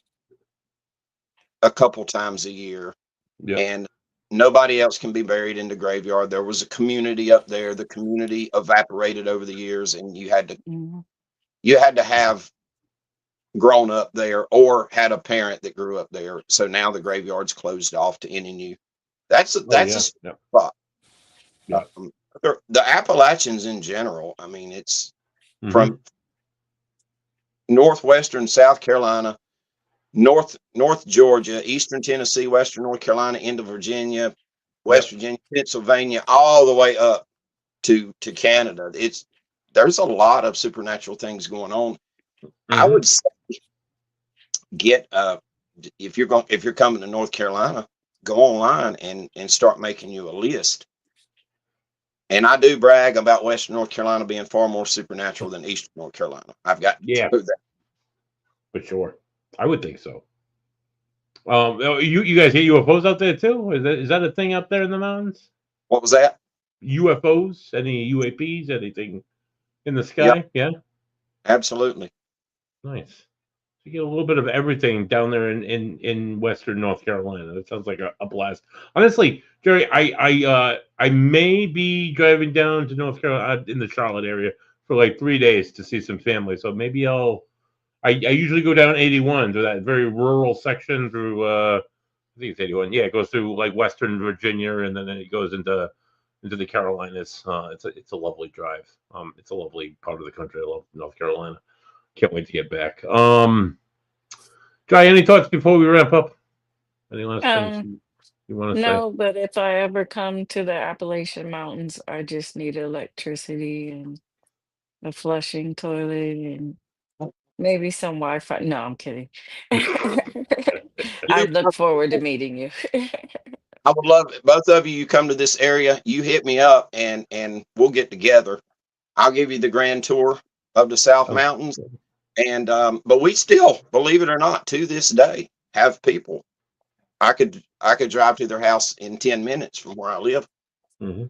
a couple times a year, Yep. and nobody else can be buried in the graveyard. There was a community up there. The community evaporated over the years, and mhm. you had to have grown up there or had a parent that grew up there. So now the graveyard's closed off to any new. Oh That's a yeah. Yep. spot. Yep. Um, the Appalachians in general. I mean, it's Hmm. from northwestern South Carolina, North Georgia, eastern Tennessee, western North Carolina, into Virginia, West Yep. Virginia, Pennsylvania, all the way up to Canada. There's a lot of supernatural things going on. I Hmm. would say get if you're coming to North Carolina, go online and start making you a list. And I do brag about Western North Carolina being far more supernatural than Eastern North Carolina. I've got to Yeah, throw that. for sure. I would think so. You guys get UFOs out there too? Is that a thing up there in the mountains? What was that? UFOs? Any UAPs? Anything in the Yep, sky? Yeah. absolutely. Nice. You get a little bit of everything down there in Western North Carolina. That sounds like a blast. Honestly, Jerry, I may be driving down to North Carolina in the Charlotte area for like 3 days to see some family. So maybe I usually go down 81 to that very rural section through I think it's 81. Yeah, it goes through like Western Virginia and then it goes into the Carolinas. It's a lovely drive. It's a lovely part of the country. I love North Carolina. Can't wait to get back. Jai, any thoughts before we wrap up? Any last things Um, you want to say? no, but if I ever come to the Appalachian Mountains, I just need electricity and a flushing toilet and maybe some Wi-Fi. No, I'm kidding. I You, look forward to meeting you. I would love it. Both of you. You come to this area, you hit me up, and we'll get together. I'll give you the grand tour of the South Oh, Mountains, and but we still, believe it or not, to this day, have people. I could drive to their house in 10 minutes from where I live. hmm.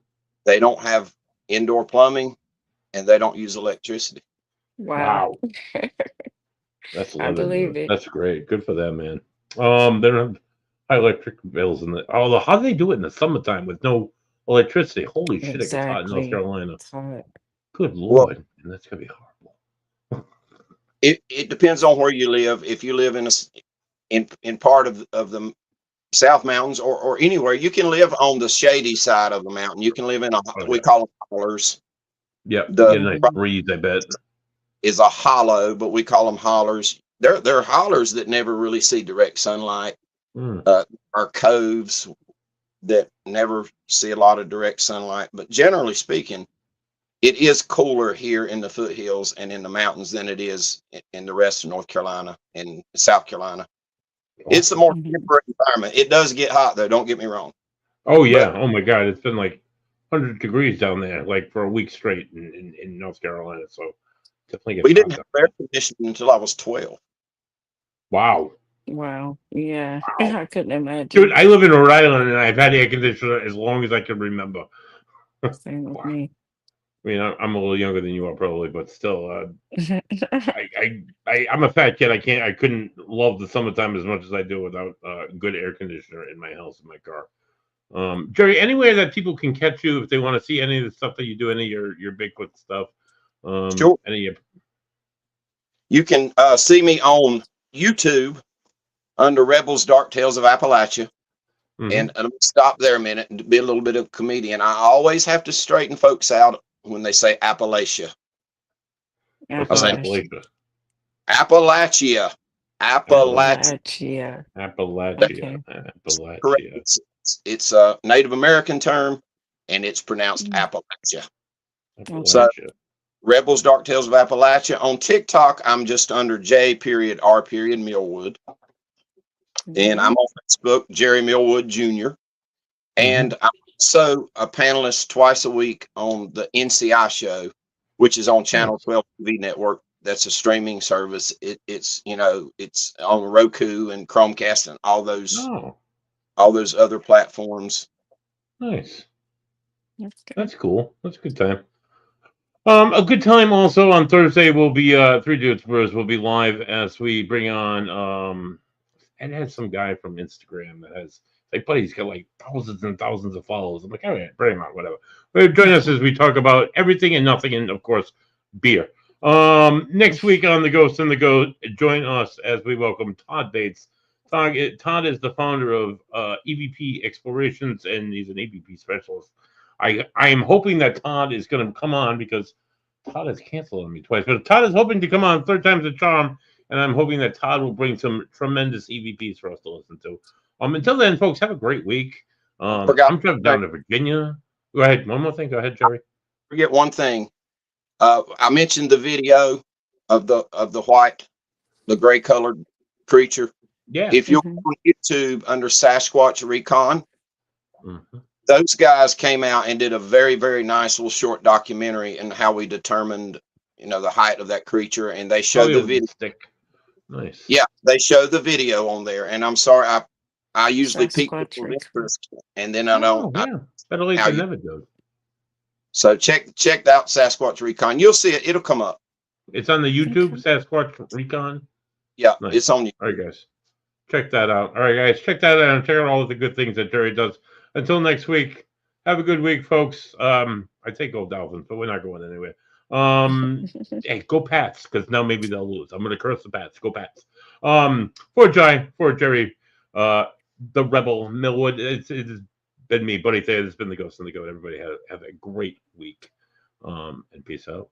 They don't have indoor plumbing, and they don't use electricity. Wow. Wow, that's I legendary. believe it. That's great. Good for them, man. They don't have high electric bills in the. Although, how do they do it in the summertime with no electricity? Holy shit, it gets hot in North Exactly. Carolina. It's hard. Good Well, lord, and that's gonna be horrible. it depends on where you live. If you live in part of the South Mountains or anywhere, you can live on the shady side of the mountain. You can live in Oh we yeah, call them hollers. yep. You The get a nice Mhm. breeze, I bet. is a hollow, but we call them hollers. They're hollers that never really see direct sunlight. Mm. Uh, are coves that never see a lot of direct sunlight. But generally speaking, it is cooler here in the foothills and in the mountains than it is in the rest of North Carolina and South Carolina. It's a Awesome. more Mhm. temperate environment. It does get hot though. Don't get me wrong. Oh But yeah. Oh my God, it's been like 100 degrees down there, like for a week straight in North Carolina. So definitely gets we didn't hot have down air there. conditioning until I was 12. Wow. Wow. Yeah. Wow. I couldn't Dude, imagine. I live in Rhode Island and I've had air conditioner as long as I can remember. Same with Wow. me. I mean, I'm a little younger than you are probably, but still, I'm a fat kid. I couldn't love the summertime as much as I do without good air conditioner in my house, in my car. Jerry, anywhere that people can catch you if they want to see any of the stuff that you do, any of your Bigfoot stuff, Sure. any of You can see me on YouTube under Rebels Dark Tales of Appalachia. And I'm gonna stop there a minute and be a little bit of a comedian. I always have to straighten folks out when they say Appalachia. What's on Appalachia? Appalachia. Appalachia. Appalachia. Okay. Appalachia. It's a Native American term, and it's pronounced Appalachia. So, Rebels Dark Tales of Appalachia. On TikTok, I'm just under J.R. Millwood. And I'm on Facebook, Jerry Millwood Jr. And I'm also a panelist twice a week on the NCI show, which is on Channel 12 TV network. That's a streaming service. It's it's on Roku and Chromecast and all those other platforms. Nice. That's cool. That's a good time. A good time also on Thursday will be Three Dudes Bros will be live as we bring on and has some guy from Instagram that has buddy, he's got like thousands and thousands of followers. I'm like, all right, bring him on, whatever. But join us as we talk about everything and nothing, and of course, beer. Next week on The Ghost and the Goat, join us as we welcome Todd Bates. Todd is the founder of EVP Explorations, and he's an EVP specialist. I am hoping that Todd is going to come on because Todd has canceled on me twice, but Todd is hoping to come on third time's a charm, and I'm hoping that Todd will bring some tremendous EVPs for us to listen to. Until then, folks, have a great week. I'm driving down to Virginia. Go ahead. One more thing. Go ahead, Jerry. Forget one thing. I mentioned the video of the gray colored creature. Yeah. If you're on YouTube under Sasquatch Recon, those guys came out and did a very, very nice little short documentary and how we determined, the height of that creature, and they showed the video. Nice. Yeah, they showed the video on there, and I'm sorry, I usually peek people's interest, and then I don't. Better late than never, dude. So check out Sasquatch Recon. You'll see it. It'll come up. It's on the YouTube, Sasquatch Recon. Yeah, it's on you. All right, guys. Check that out. All right, guys. Check that out and check out all of the good things that Jerry does. Until next week, have a good week, folks. I take Gold Dolphins, but we're not going anywhere. Hey, go Pats, because now maybe they'll lose. I'm going to curse the Pats. Go Pats. For Jerry, the Rebel, Millwood, it's been me, Buddy Thayer. It's been the Ghost and the Goat. Everybody have a great week. And peace out.